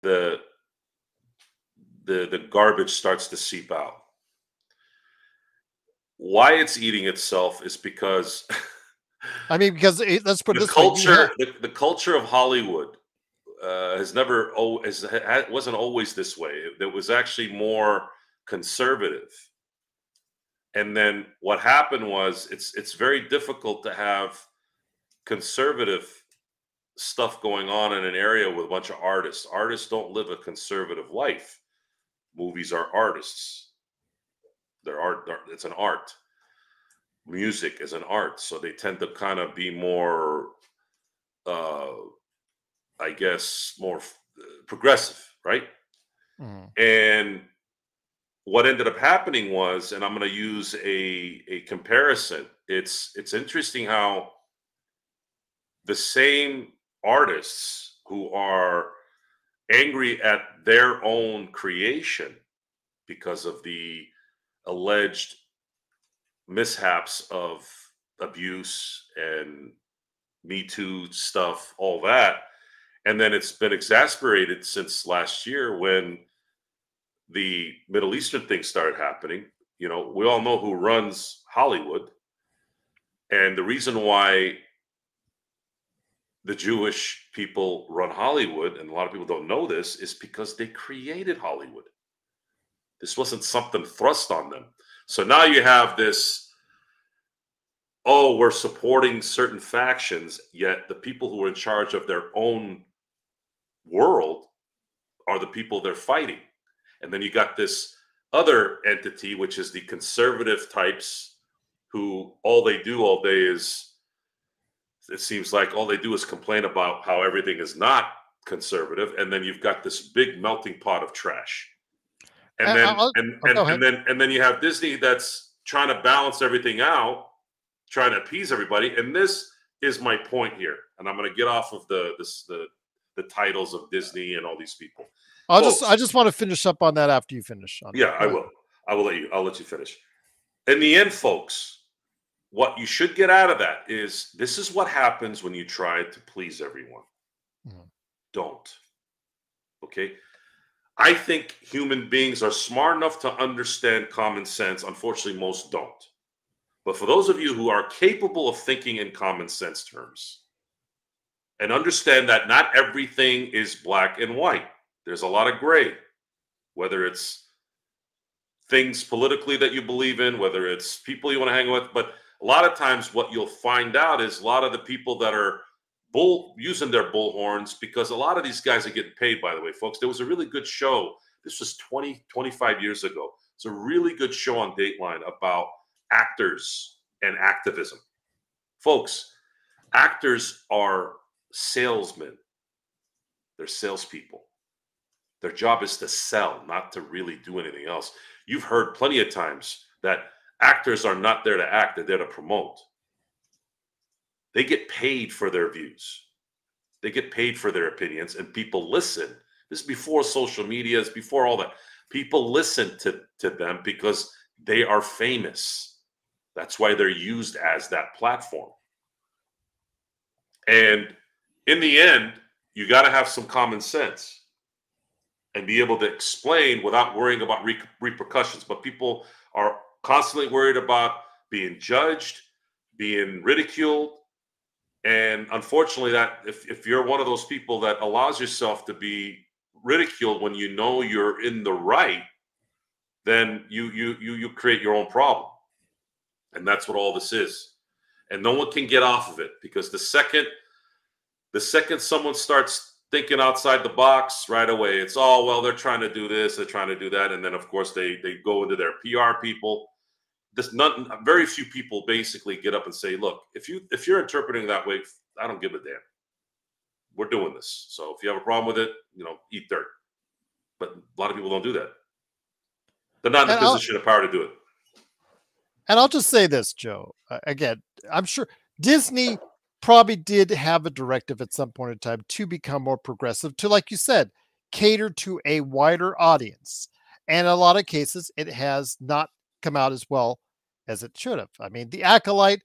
the garbage starts to seep out. Why it's eating itself is because I mean, because let's put it the this culture, way. the culture of Hollywood has never wasn't always this way. It was actually more conservative. And then what happened was it's very difficult to have conservative stuff going on in an area with a bunch of artists. Artists don't live a conservative life. Movies are artists. They're art. It's an art. Music is an art, so they tend to kind of be more, I guess, more progressive, right? And what ended up happening was, and I'm going to use a comparison. It's interesting how the same artists who are angry at their own creation because of the alleged mishaps of abuse and Me Too stuff, all that. And then it's been exasperated since last year when the Middle Eastern thing started happening. You know, we all know who runs Hollywood. And the reason why the Jewish people run Hollywood, and a lot of people don't know this, is because they created Hollywood. This wasn't something thrust on them. So now you have this, oh, we're supporting certain factions, yet the people who are in charge of their own world are the people they're fighting. And then you got this other entity, which is the conservative types who all they do all day is, it seems like all they do is complain about how everything is not conservative. And then you've got this big melting pot of trash. And then you have Disney that's trying to balance everything out, trying to appease everybody. And this is my point here. And I'm going to get off of the titles of Disney and all these people. I just want to finish up on that after you finish. I will. I'll let you finish. In the end, folks, what you should get out of that is this is what happens when you try to please everyone. Don't. Okay. I think human beings are smart enough to understand common sense. Unfortunately, most don't. But for those of you who are capable of thinking in common sense terms and understand that not everything is black and white, there's a lot of gray, whether it's things politically that you believe in, whether it's people you want to hang with. But a lot of times what you'll find out is a lot of the people that are using their bullhorns, because a lot of these guys are getting paid, by the way, folks. There was a really good show. This was 25 years ago. It's a really good show on Dateline about actors and activism. Folks, actors are salesmen. They're salespeople. Their job is to sell, not to really do anything else. You've heard plenty of times that actors are not there to act, they're there to promote. They get paid for their views. They get paid for their opinions, and people listen. This is before social media, it's before all that. People listen to them because they are famous. That's why they're used as that platform. And in the end, you got to have some common sense and be able to explain without worrying about repercussions. But people are constantly worried about being judged, being ridiculed. And unfortunately, that if you're one of those people that allows yourself to be ridiculed when you know you're in the right, then you create your own problem. And that's what all this is. And no one can get off of it, because the second someone starts thinking outside the box, right away, it's all, well, they're trying to do this, they're trying to do that. And then of course they go into their PR people. Very few people basically get up and say, look, if you're interpreting that way, I don't give a damn. We're doing this. So if you have a problem with it, eat dirt. But a lot of people don't do that. They're not in the position of power to do it. And I'll just say this, Joe. Again, I'm sure Disney probably did have a directive at some point in time to become more progressive, to, like you said, cater to a wider audience. And in a lot of cases, it has not come out as well as it should have. I mean, The Acolyte,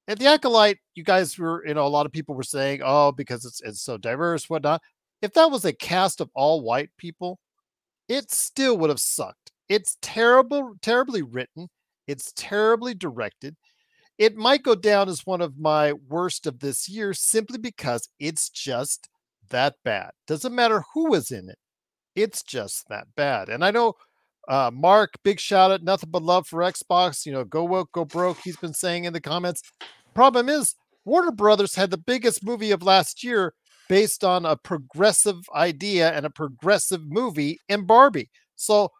you guys were, a lot of people were saying, oh, because it's so diverse, whatnot. If that was a cast of all white people, it still would have sucked. It's terribly written. It's terribly directed. It might go down as one of my worst of this year simply because it's just that bad. Doesn't matter who was in it. It's just that bad. And I know Mark, big shout out, nothing but love for Xbox. Go woke, go broke. He's been saying in the comments. Problem is, Warner Brothers had the biggest movie of last year based on a progressive idea and a progressive movie in Barbie. So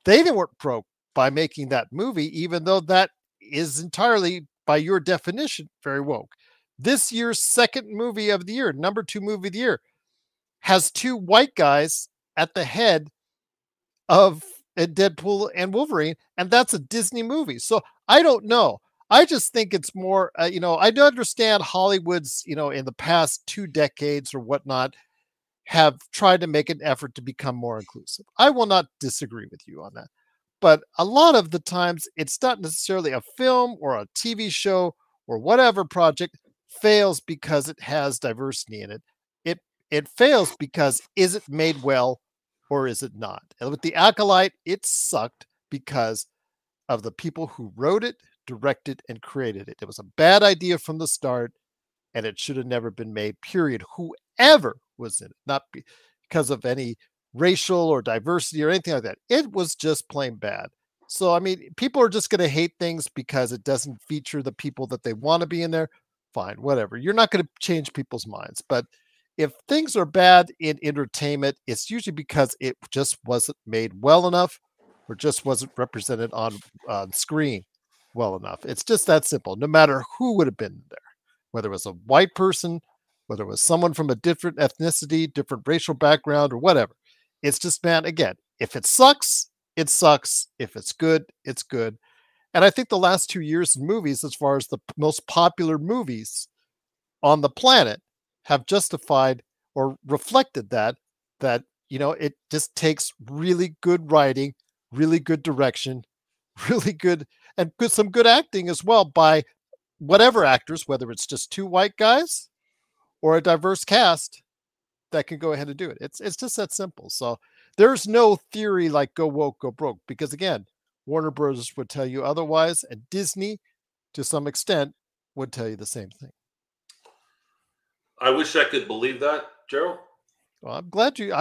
they weren't broke by making that movie, even though that is entirely, by your definition, very woke. This year's second movie of the year, number 2 movie of the year, has 2 white guys at the head of Deadpool and Wolverine, and that's a Disney movie. So I don't know. I just think it's more, I do understand Hollywood's, in the past 2 decades or whatnot, have tried to make an effort to become more inclusive. I will not disagree with you on that. But a lot of the times, it's not necessarily a film or a TV show or whatever project fails because it has diversity in it. It fails because is it made well or is it not? And with The Acolyte, it sucked because of the people who wrote it, directed, and created it. It was a bad idea from the start, and it should have never been made, period. Whoever was in it, not because of any racial or diversity or anything like that. It was just plain bad. So, I mean, people are just going to hate things because it doesn't feature the people that they want to be in there. Fine, whatever. You're not going to change people's minds. But if things are bad in entertainment, it's usually because it just wasn't made well enough or just wasn't represented on screen well enough. It's just that simple, no matter who would have been there, whether it was a white person, whether it was someone from a different ethnicity, different racial background, or whatever. It's just, man, again, if it sucks, it sucks. If it's good, it's good. And I think the last 2 years in movies, as far as the most popular movies on the planet, have justified or reflected that it just takes really good writing, really good direction, really good, and some good acting as well by whatever actors, whether it's just 2 white guys or a diverse cast that can go ahead and do it. It's just that simple. So there's no theory like go woke, go broke, because again, Warner Bros. Would tell you otherwise, and Disney, to some extent, would tell you the same thing. I wish I could believe that, Gerald. Well, I'm glad you.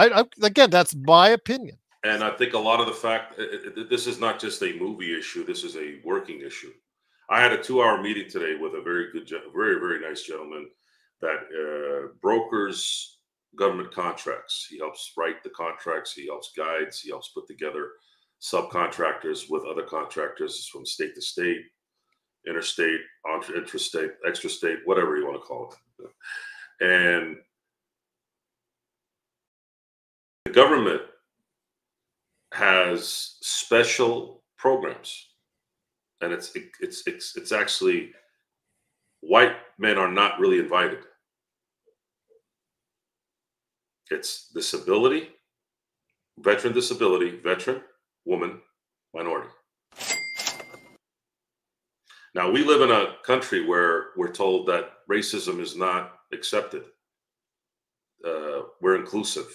Again, that's my opinion. And I think a lot of the fact this is not just a movie issue. This is a working issue. I had a 2-hour meeting today with a very good, very, very nice gentleman that brokers government contracts. He helps write the contracts. He helps guides. He helps put together subcontractors with other contractors from state to state, interstate, intrastate, extra state, whatever you want to call it. And the government has special programs, and it's actually white men are not really invited. It's disability, veteran, woman, minority. Now, we live in a country where we're told that racism is not accepted. We're inclusive.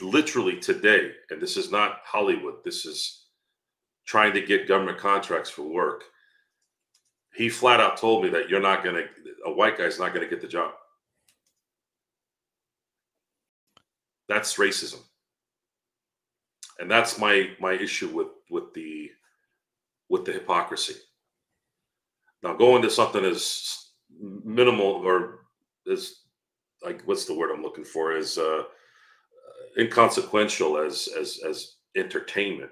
Literally today, and this is not Hollywood, this is trying to get government contracts for work. He flat out told me that a white guy's not going to get the job. That's racism. And that's my issue with the hypocrisy. Now, going to something as minimal or as, like, what's the word I'm looking for, is inconsequential as entertainment.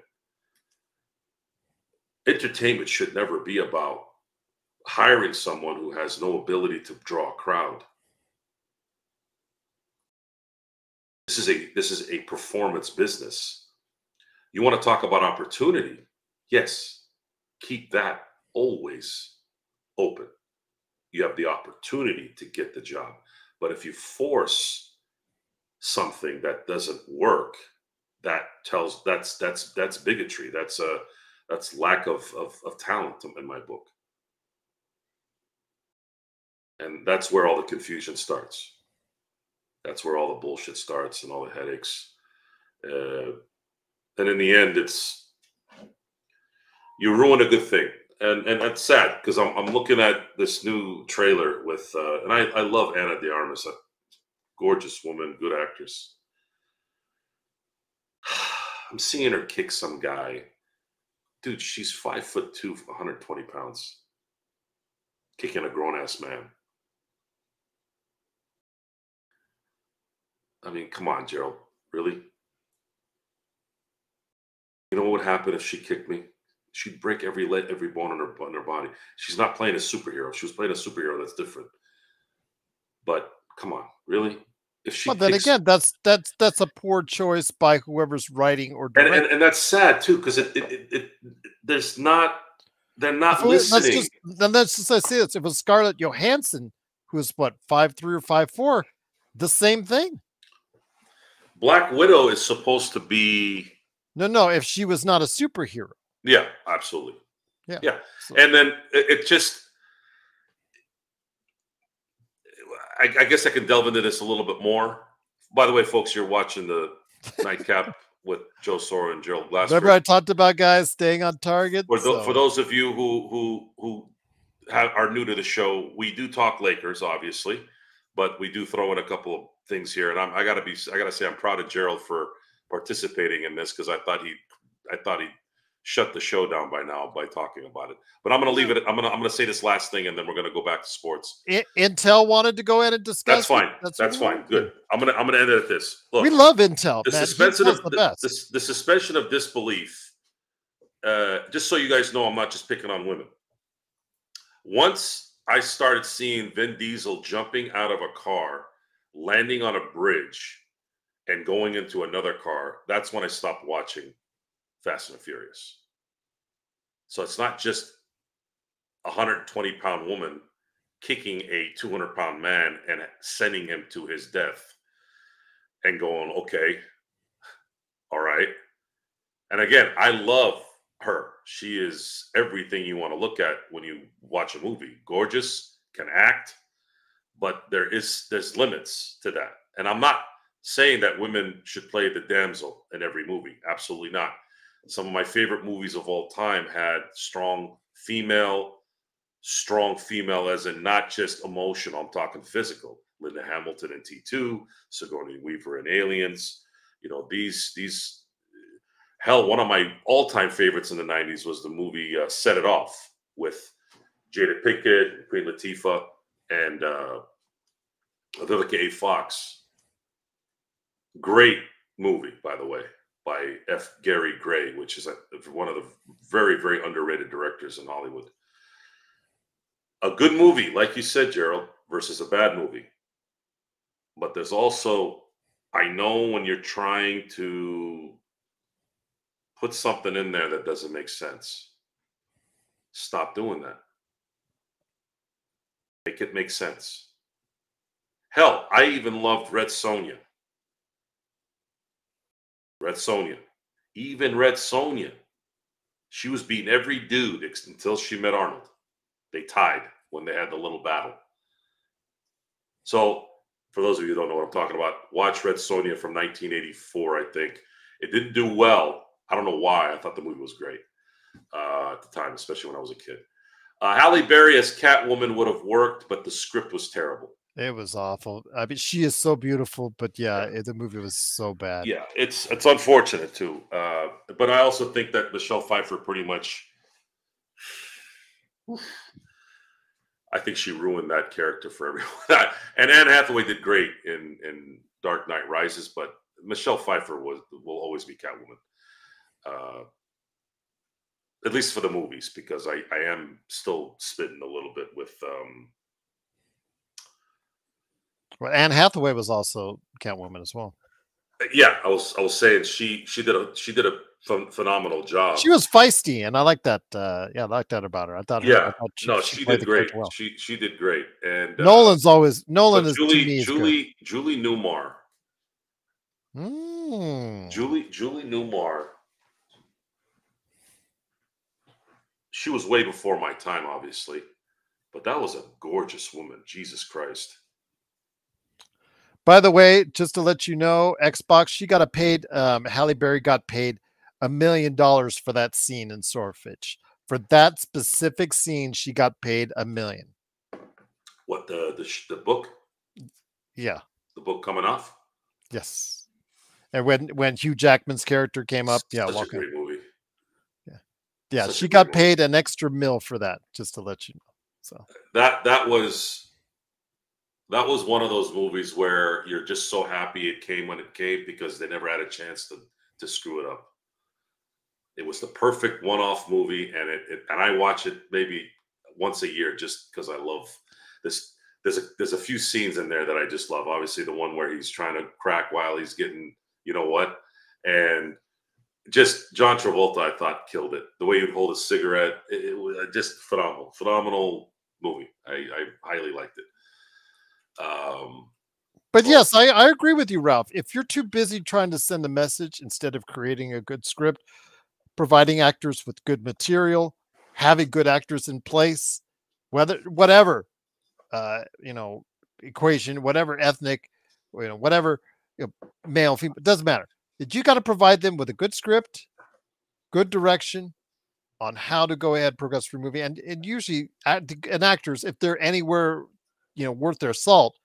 Entertainment should never be about hiring someone who has no ability to draw a crowd. This is a performance business. You want to talk about opportunity? Yes, keep that always open. You have the opportunity to get the job, but if you force something that doesn't work, that's bigotry. That's lack of talent in my book, and that's where all the confusion starts. That's where all the bullshit starts and all the headaches. And in the end, it's you ruin a good thing, and that's sad because I'm looking at this new trailer with and I love Anna de Armas, a gorgeous woman, good actress. I'm seeing her kick some guy. Dude, she's 5'2", 120 pounds, kicking a grown-ass man. I mean, come on, Gerald. Really? You know what would happen if she kicked me? She'd break every bone in her body. She's not playing a superhero. She was playing a superhero. That's different. But come on, really? If she But then kicks, again, that's a poor choice by whoever's writing or directing. and that's sad too, because there's not they're not listening. Let's just say this: if it was Scarlett Johansson, who's what 5'3" or 5'4", the same thing. Black Widow is supposed to be No. If she was not a superhero, yeah, absolutely, yeah. So. And then it just. I guess I can delve into this a little bit more. By the way, folks, you're watching the Nightcap with Joe Soro and Gerald Glassford. Remember I talked about guys staying on target? For those of you who are new to the show, we do talk Lakers, obviously, but we do throw in a couple of things here. And I gotta say I'm proud of Gerald for participating in this because I thought he shut the show down by now by talking about it. But I'm going to leave it. I'm going to say this last thing, and then we're going to go back to sports. Intel wanted to go ahead and discuss. That's fine. That's fine. Good. I'm going to end it at this. Look, we love Intel. The suspension of disbelief. Just so you guys know, I'm not just picking on women. Once I started seeing Vin Diesel jumping out of a car, landing on a bridge, and going into another car, that's when I stopped watching Fast and Furious. So it's not just a 120-pound woman kicking a 200-pound man and sending him to his death and going, okay, all right. And again, I love her. She is everything you want to look at when you watch a movie. Gorgeous, can act, but there's limits to that. And I'm not saying that women should play the damsel in every movie. Absolutely not. Some of my favorite movies of all time had strong female as in not just emotional, I'm talking physical. Linda Hamilton in T2, Sigourney Weaver in Aliens. You know, these hell, one of my all-time favorites in the 90s was the movie Set It Off with Jada Pinkett, Queen Latifah, and Vivica A. Fox. Great movie, by the way, by F. Gary Gray, which is one of the very, very underrated directors in Hollywood. A good movie, like you said, Gerald, versus a bad movie. But there's also, I know when you're trying to put something in there that doesn't make sense. Stop doing that. Make it make sense. Hell, I even loved Red Sonja. Even Red Sonja. She was beating every dude until she met Arnold. They tied when they had the little battle. So, for those of you who don't know what I'm talking about, watch Red Sonja from 1984, I think. It didn't do well. I don't know why. I thought the movie was great at the time, especially when I was a kid. Halle Berry as Catwoman would have worked, but the script was terrible. It was awful. I mean, she is so beautiful, but yeah. The movie was so bad. Yeah, it's unfortunate too. But I also think that Michelle Pfeiffer pretty much, I think she ruined that character for everyone. And Anne Hathaway did great in Dark Knight Rises, but Michelle Pfeiffer will always be Catwoman. at least for the movies, because I am still spitting a little bit with Well, Anne Hathaway was also Catwoman as well. yeah, I was saying she did a phenomenal job. She was feisty, and I like that. Yeah, I like that about her. I thought Yeah, no, she she played did the great. character well. She did great, and Nolan but is to me is good. Julie Newmar, Mm. Julie Newmar, she was way before my time, obviously, but that was a gorgeous woman. Jesus Christ. By the way, just to let you know, Xbox, she got paid. Halle Berry got paid $1 million for that scene in Swordfish. For that specific scene, she got paid $1 million. What the book? Yeah. The book coming off. Yes. And when Hugh Jackman's character came up, yeah, Such a great movie. Yeah, Such she a great got paid an extra $1 for that, just to let you know. So that was one of those movies where you're just so happy it came when it came, because they never had a chance to screw it up. It was the perfect one-off movie, and and I watch it maybe once a year just because I love this. There's a few scenes in there that I just love. Obviously, the one where he's trying to crack while he's getting, you know what, and just John Travolta, I thought, killed it. The way he'd hold a cigarette, it was just phenomenal movie. I highly liked it. but yes, I agree with you, Ralph. If you're too busy trying to send a message instead of creating a good script, providing actors with good material, having good actors in place, whatever, equation, whatever ethnic, whatever, male, female, it doesn't matter. You got to provide them with a good script, good direction on how to go ahead progress through movie, and usually and actors, if they're anywhere, worth their salt,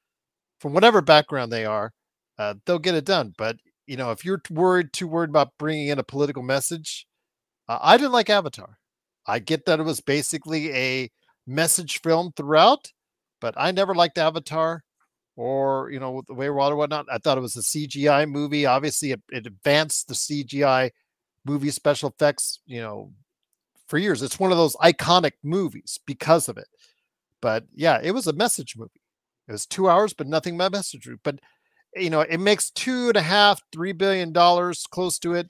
from whatever background they are, they'll get it done. But if you're too worried about bringing in a political message, I didn't like Avatar. I get that it was basically a message film throughout, but I never liked Avatar or, the way water, whatnot. I thought it was a CGI movie. Obviously, it advanced the CGI movie special effects, for years. It's one of those iconic movies because of it. But yeah, it was a message movie. It was 2 hours, but nothing but message. But it makes $2.5–3 billion, close to it,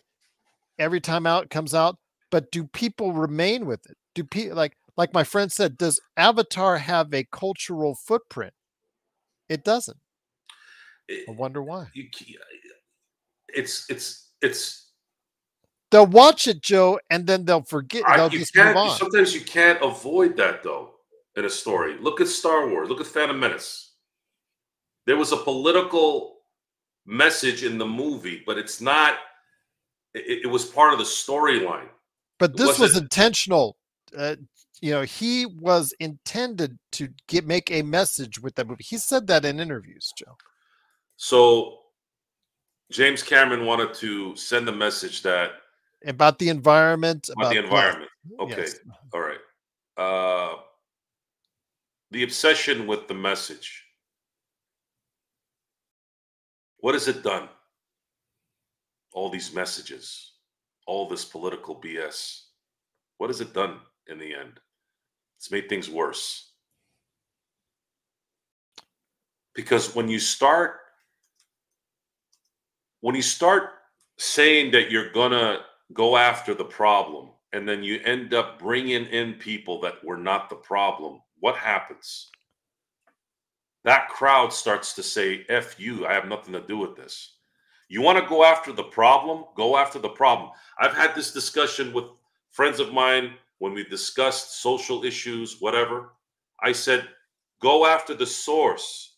every time it comes out. But do people remain with it? Do people like my friend said? Does Avatar have a cultural footprint? It doesn't. I wonder why. It's. They'll watch it, Joe, and then they'll forget. They'll just move on. Sometimes you can't avoid that, though, in a story. Look at Star Wars. Look at Phantom Menace. There was a political message in the movie, but it's not. It was part of the storyline. But this was intentional. He was intended to make a message with that movie. He said that in interviews, Joe. So James Cameron wanted to send a message that about the environment. About the environment. Okay. Yes. All right. The obsession with the message. What has it done? All these messages, all this political BS. What has it done in the end? It's made things worse. Because when you start saying that you're gonna go after the problem, and then you end up bringing in people that were not the problem, what happens? That crowd starts to say, F you, I have nothing to do with this. You want to go after the problem? Go after the problem. I've had this discussion with friends of mine when we discussed social issues, whatever. I said, go after the source.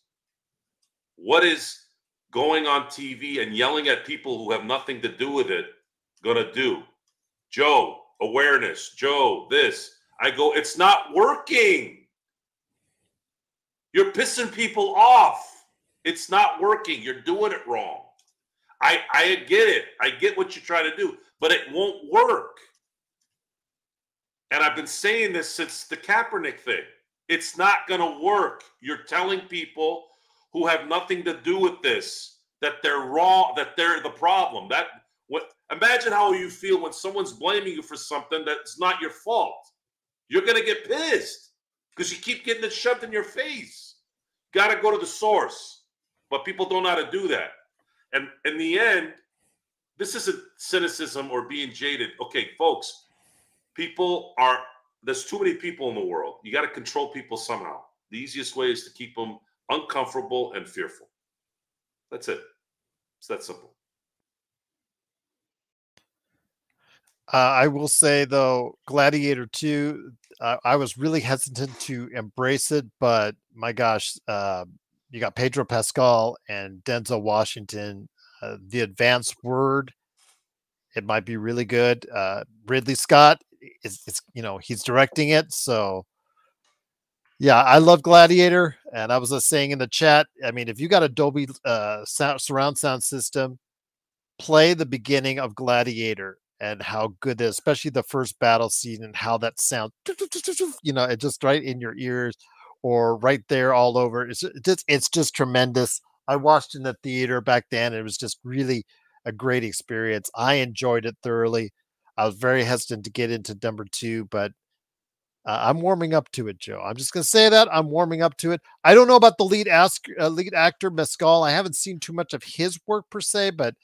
What is going on TV and yelling at people who have nothing to do with it going to do? Joe, awareness. Joe, this. I go, it's not working. You're pissing people off. It's not working. You're doing it wrong. I get it. I get what you're trying to do, but it won't work. And I've been saying this since the Kaepernick thing. It's not going to work. You're telling people who have nothing to do with this that they're wrong, that they're the problem. Imagine how you feel when someone's blaming you for something that's not your fault. You're going to get pissed because you keep getting it shoved in your face. Got to go to the source. But people don't know how to do that. And in the end, this isn't cynicism or being jaded. Okay, folks, there's too many people in the world. You got to control people somehow. The easiest way is to keep them uncomfortable and fearful. That's it. It's that simple. I will say, though, Gladiator 2, I was really hesitant to embrace it, but my gosh, you got Pedro Pascal and Denzel Washington. The advanced word, it might be really good. Ridley Scott it's he's directing it, so yeah, I love Gladiator. And I was just saying in the chat, I mean, if you got a Dolby surround sound system, play the beginning of Gladiator and how good it is, especially the first battle scene and how that sound, it just right in your ears or right there all over. It's just tremendous. I watched in the theater back then. And it was just really a great experience. I enjoyed it thoroughly. I was very hesitant to get into number 2, but I'm warming up to it, Joe. I'm just going to say that I'm warming up to it. I don't know about the lead actor, Mescal. I haven't seen too much of his work per se, but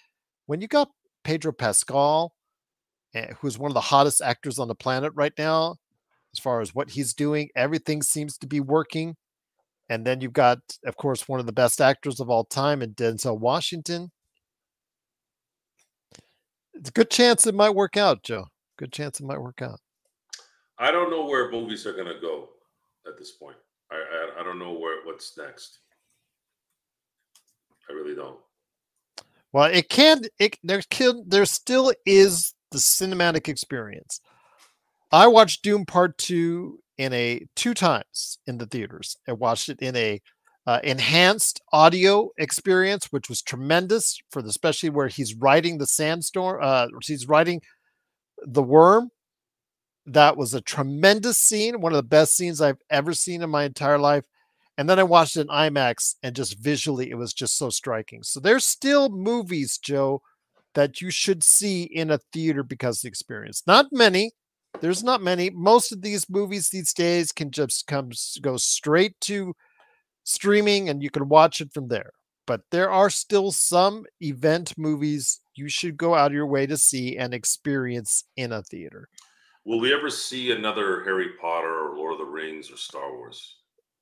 when you got Pedro Pascal, who's one of the hottest actors on the planet right now, as far as what he's doing, everything seems to be working. And then you've got, of course, one of the best actors of all time in Denzel Washington. It's a good chance it might work out, Joe. Good chance it might work out. I don't know where movies are going to go at this point. I don't know what's next. I really don't. Well, there still is the cinematic experience. I watched Doom Part 2 two times in the theaters. I watched it in a enhanced audio experience, which was tremendous especially where he's riding the sandstorm. He's riding the worm. That was a tremendous scene, one of the best scenes I've ever seen in my entire life. And then I watched it in IMAX, and just visually, it was just so striking. So there's still movies, Joe, that you should see in a theater because of the experience. Not many. There's not many. Most of these movies these days can just go straight to streaming, and you can watch it from there. But there are still some event movies you should go out of your way to see and experience in a theater. Will we ever see another Harry Potter or Lord of the Rings or Star Wars?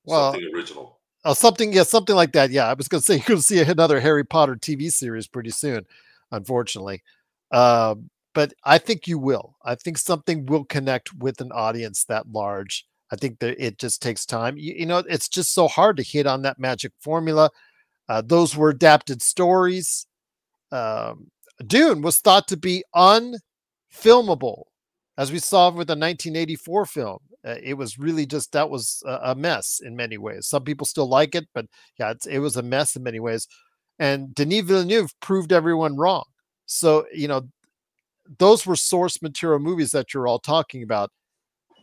Well, something original. Something like that. Yeah, I was going to say you're going to see another Harry Potter TV series pretty soon, unfortunately. But I think you will. I think something will connect with an audience that large. I think that it just takes time. It's just so hard to hit on that magic formula. Those were adapted stories. Dune was thought to be unfilmable, as we saw with the 1984 film. It was really that was a mess in many ways. Some people still like it, but yeah, it was a mess in many ways. And Denis Villeneuve proved everyone wrong. So, those were source material movies that you're all talking about.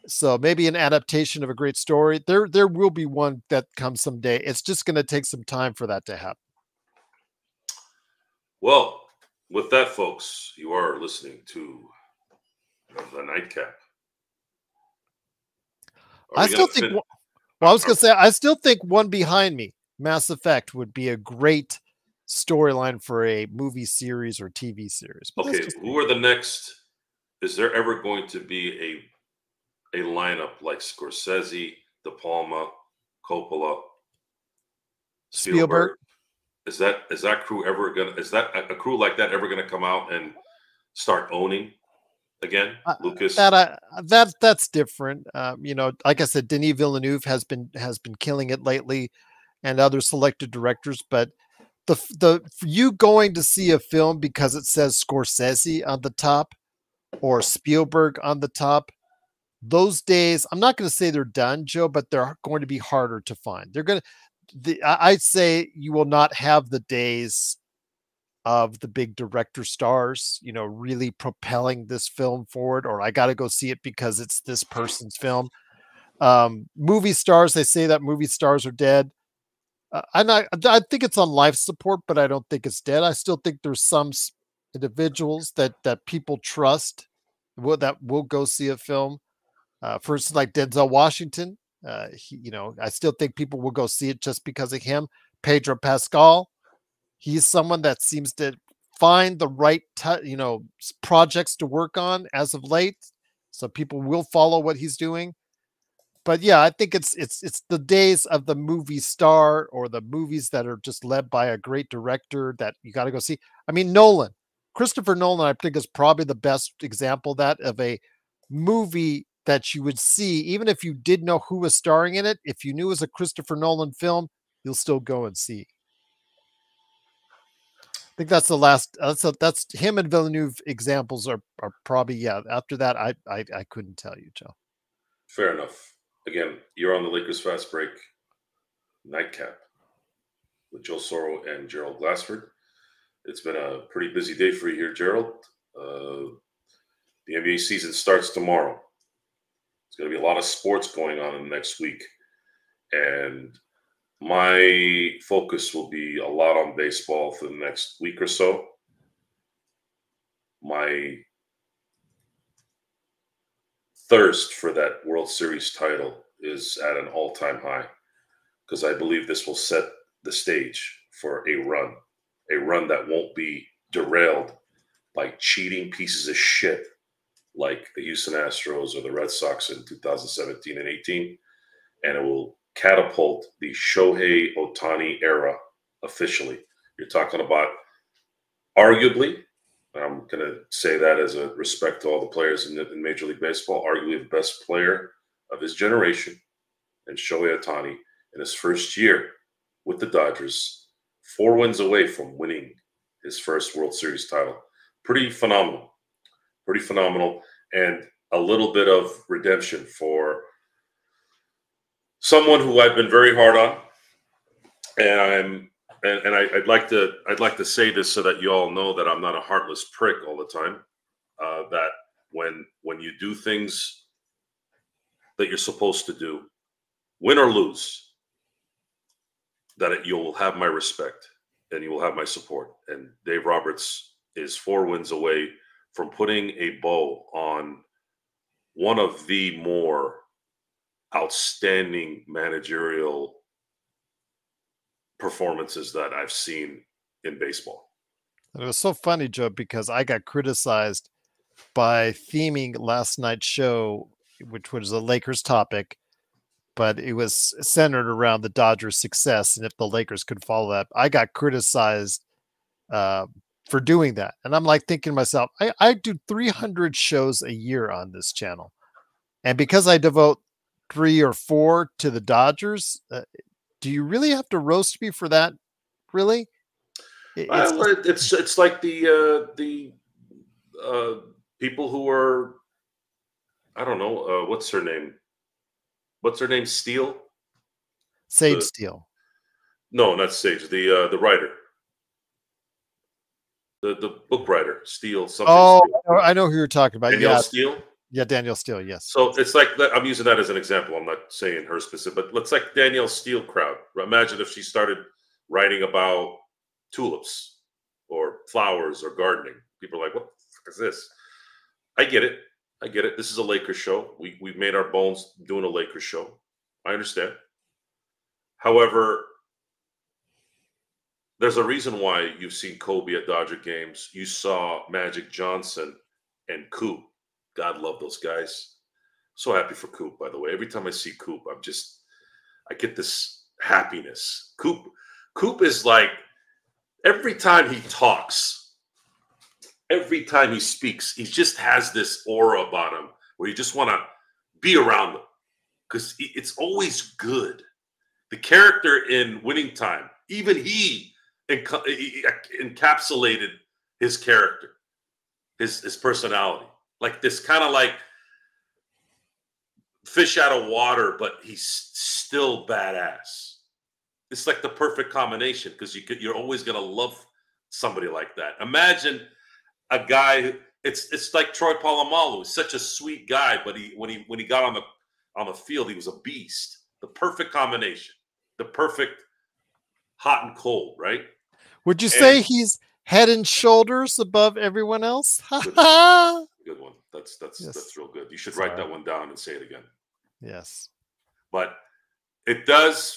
So maybe an adaptation of a great story. There will be one that comes someday. It's just going to take some time for that to happen. Well, with that, folks, you are listening to the Nightcap. I still think. I was going to say, I still think one behind me, Mass Effect, would be a great storyline for a movie series or TV series. But okay, who are the next? Is there ever going to be a lineup like Scorsese, De Palma, Coppola, Spielberg? Is that crew ever gonna? Is that a crew like that ever gonna come out and start owning again? Lucas, that's different. Like I said, Denis Villeneuve has been killing it lately, and other selected directors. But the you going to see a film because it says Scorsese on the top or Spielberg on the top, those days, I'm not going to say they're done, Joe, but they're going to be harder to find. I'd say you will not have the days of the big director stars, really propelling this film forward, or I got to go see it because it's this person's film. Movie stars, they say that movie stars are dead. I think it's on life support, but I don't think it's dead. I still think there's some individuals that people trust that will go see a film. For instance, like Denzel Washington, I still think people will go see it just because of him. Pedro Pascal, he's someone that seems to find the right, projects to work on as of late, so people will follow what he's doing. But yeah, I think it's the days of the movie star or the movies that are just led by a great director that you got to go see. I mean, Christopher Nolan, I think is probably the best example of that, of a movie that you would see, even if you didn't know who was starring in it. If you knew it was a Christopher Nolan film, you'll still go and see. I think that's the last. That's him and Villeneuve examples are probably, yeah. After that, I couldn't tell you, Joe. Fair enough. Again, you're on the Lakers Fast Break Nightcap with Joe Soro and Gerald Glassford. It's been a pretty busy day for you here, Gerald. The NBA season starts tomorrow. There's going to be a lot of sports going on in the next week. And my focus will be a lot on baseball for the next week or so. My thirst for that World Series title is at an all-time high, because I believe this will set the stage for a run that won't be derailed by cheating pieces of shit like the Houston Astros or the Red Sox in 2017 and 18, and it will catapult the Shohei Ohtani era officially. You're talking about arguably, I'm going to say that as a respect to all the players in Major League Baseball, arguably the best player of his generation, and Shohei Ohtani in his first year with the Dodgers, 4 wins away from winning his first World Series title. Pretty phenomenal. Pretty phenomenal. And a little bit of redemption for someone who I've been very hard on. And I'd like to say this so that you all know that I'm not a heartless prick all the time. That when you do things that you're supposed to do, win or lose, that you'll have my respect and you will have my support. And Dave Roberts is 4 wins away from putting a bow on one of the more outstanding managerial performances that I've seen in baseball. And it was so funny, Joe, because I got criticized by theming last night's show, which was a Lakers topic, but it was centered around the Dodgers' success and if the Lakers could follow that. I got criticized for doing that. And I'm like thinking to myself, I do 300 shows a year on this channel. And because I devote 3 or 4 to the Dodgers, do you really have to roast me for that? Really? It's like the people who are, I don't know, what's her name? What's her name? Steele? Sage Steele. No, not Sage. The writer. The book writer, Steele. Oh, Steele. I know who you're talking about. Danielle Steele? Yeah, Danielle Steele, yes. So it's like, I'm using that as an example. I'm not saying her specific, but it's like Danielle Steele crowd. Imagine if she started writing about tulips or flowers or gardening. People are like, what the fuck is this? I get it. This is a Lakers show. We've made our bones doing a Lakers show. I understand. However, there's a reason why you've seen Kobe at Dodger games. You saw Magic Johnson and Coop. God love those guys. So happy for Coop, by the way. Every time I see Coop, I get this happiness. Coop is like, every time he talks, every time he speaks, he just has this aura about him where you just want to be around him because it's always good. The character in Winning Time, even he encapsulated his character, his personality. Like this kind of like fish out of water, but he's still badass. It's like the perfect combination because you're always going to love somebody like that. Imagine a guy. It's like Troy Polamalu. He's such a sweet guy, but when he got on the field, he was a beast. The perfect combination. The perfect hot and cold, right? Would you say he's head and shoulders above everyone else. Good one. That's Yes. real good. You should write that one down and say it again. Yes. But it does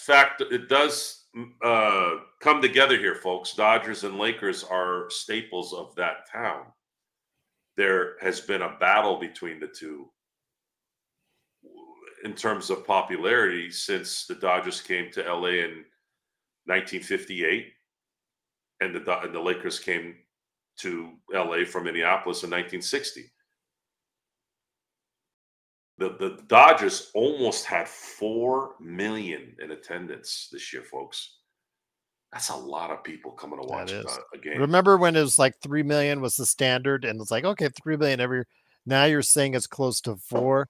come together here, folks. Dodgers and Lakers are staples of that town. There has been a battle between the two in terms of popularity since the Dodgers came to LA in 1958 and the Lakers came to LA from Minneapolis in 1960. The Dodgers almost had 4 million in attendance this year, folks. That's a lot of people coming to watch a game. Remember when it was like 3 million was the standard, and it's like, okay, 3 million every. Now you're saying it's close to 4.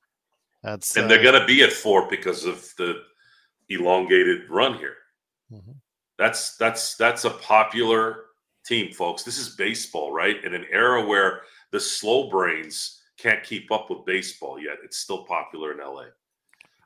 That's and they're going to be at 4 because of the elongated run here. Mm-hmm. That's a popular team, folks. This is baseball, right? In an era where the slow brains can't keep up with baseball yet, it's still popular in LA.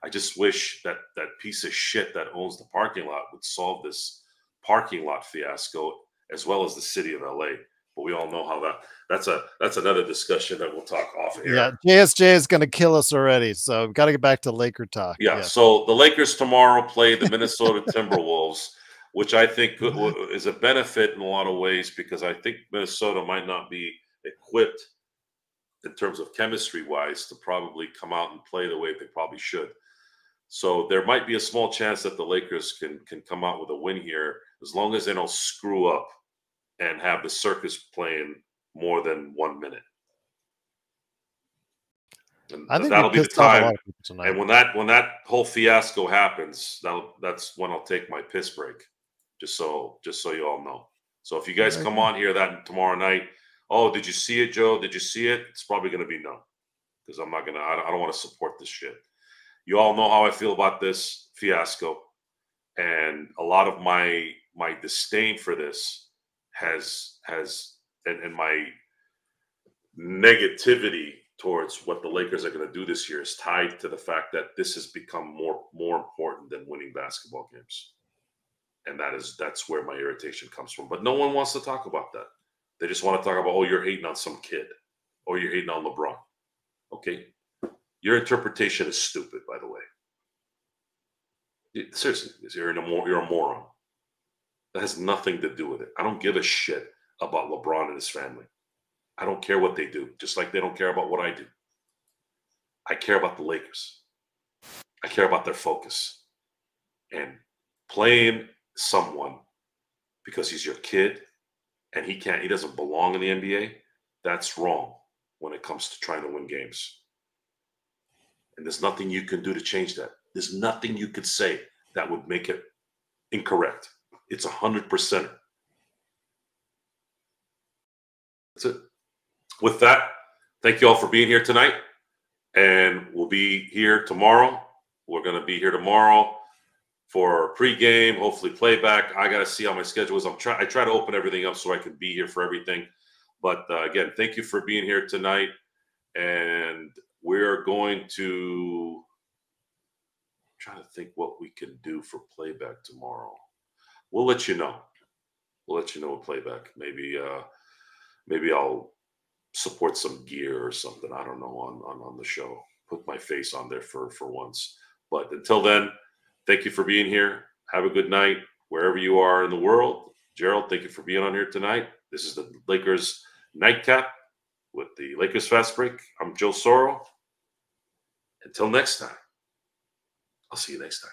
I just wish that piece of shit that owns the parking lot would solve this parking lot fiasco as well as the city of LA. But we all know how that's another discussion that we'll talk off air. Yeah, JSJ is going to kill us already, so we've got to get back to Laker talk. Yeah, so the Lakers tomorrow play the Minnesota Timberwolves, which I think is a benefit in a lot of ways because I think Minnesota might not be equipped in terms of chemistry-wise to probably come out and play the way they probably should. So there might be a small chance that the Lakers can come out with a win here as long as they don't screw up and have the circus playing more than 1 minute. And I think that'll be the time. And when that whole fiasco happens, that's when I'll take my piss break. Just so you all know. So if you guys come on here tomorrow night, oh, did you see it, Joe? Did you see it? It's probably going to be no, because I don't want to support this shit. You all know how I feel about this fiasco, and a lot of my disdain for this has and my negativity towards what the Lakers are going to do this year is tied to the fact that this has become more important than winning basketball games. And that's where my irritation comes from. But no one wants to talk about that. They just want to talk about, oh, you're hating on some kid, or you're hating on LeBron. Okay. Your interpretation is stupid, by the way. Seriously, you're a moron. That has nothing to do with it. I don't give a shit about LeBron and his family. I don't care what they do, just like they don't care about what I do. I care about the Lakers. I care about their focus. And playing someone because he's your kid and he doesn't belong in the NBA, that's wrong when it comes to trying to win games. And there's nothing you can do to change that. There's nothing you could say that would make it incorrect. It's 100%. That's it. With that, thank you all for being here tonight. And we'll be here tomorrow. We're going to be here tomorrow for pregame, hopefully playback. I got to see how my schedule is. I try to open everything up so I can be here for everything. But again, thank you for being here tonight. And we're going to try to think what we can do for playback tomorrow. We'll let you know. We'll let you know with playback. Maybe I'll support some gear or something. I don't know on the show. Put my face on there for once. But until then, thank you for being here. Have a good night wherever you are in the world. Gerald, thank you for being on here tonight. This is the Lakers Nightcap with the Lakers Fast Break. I'm Joe Soro. Until next time, I'll see you next time.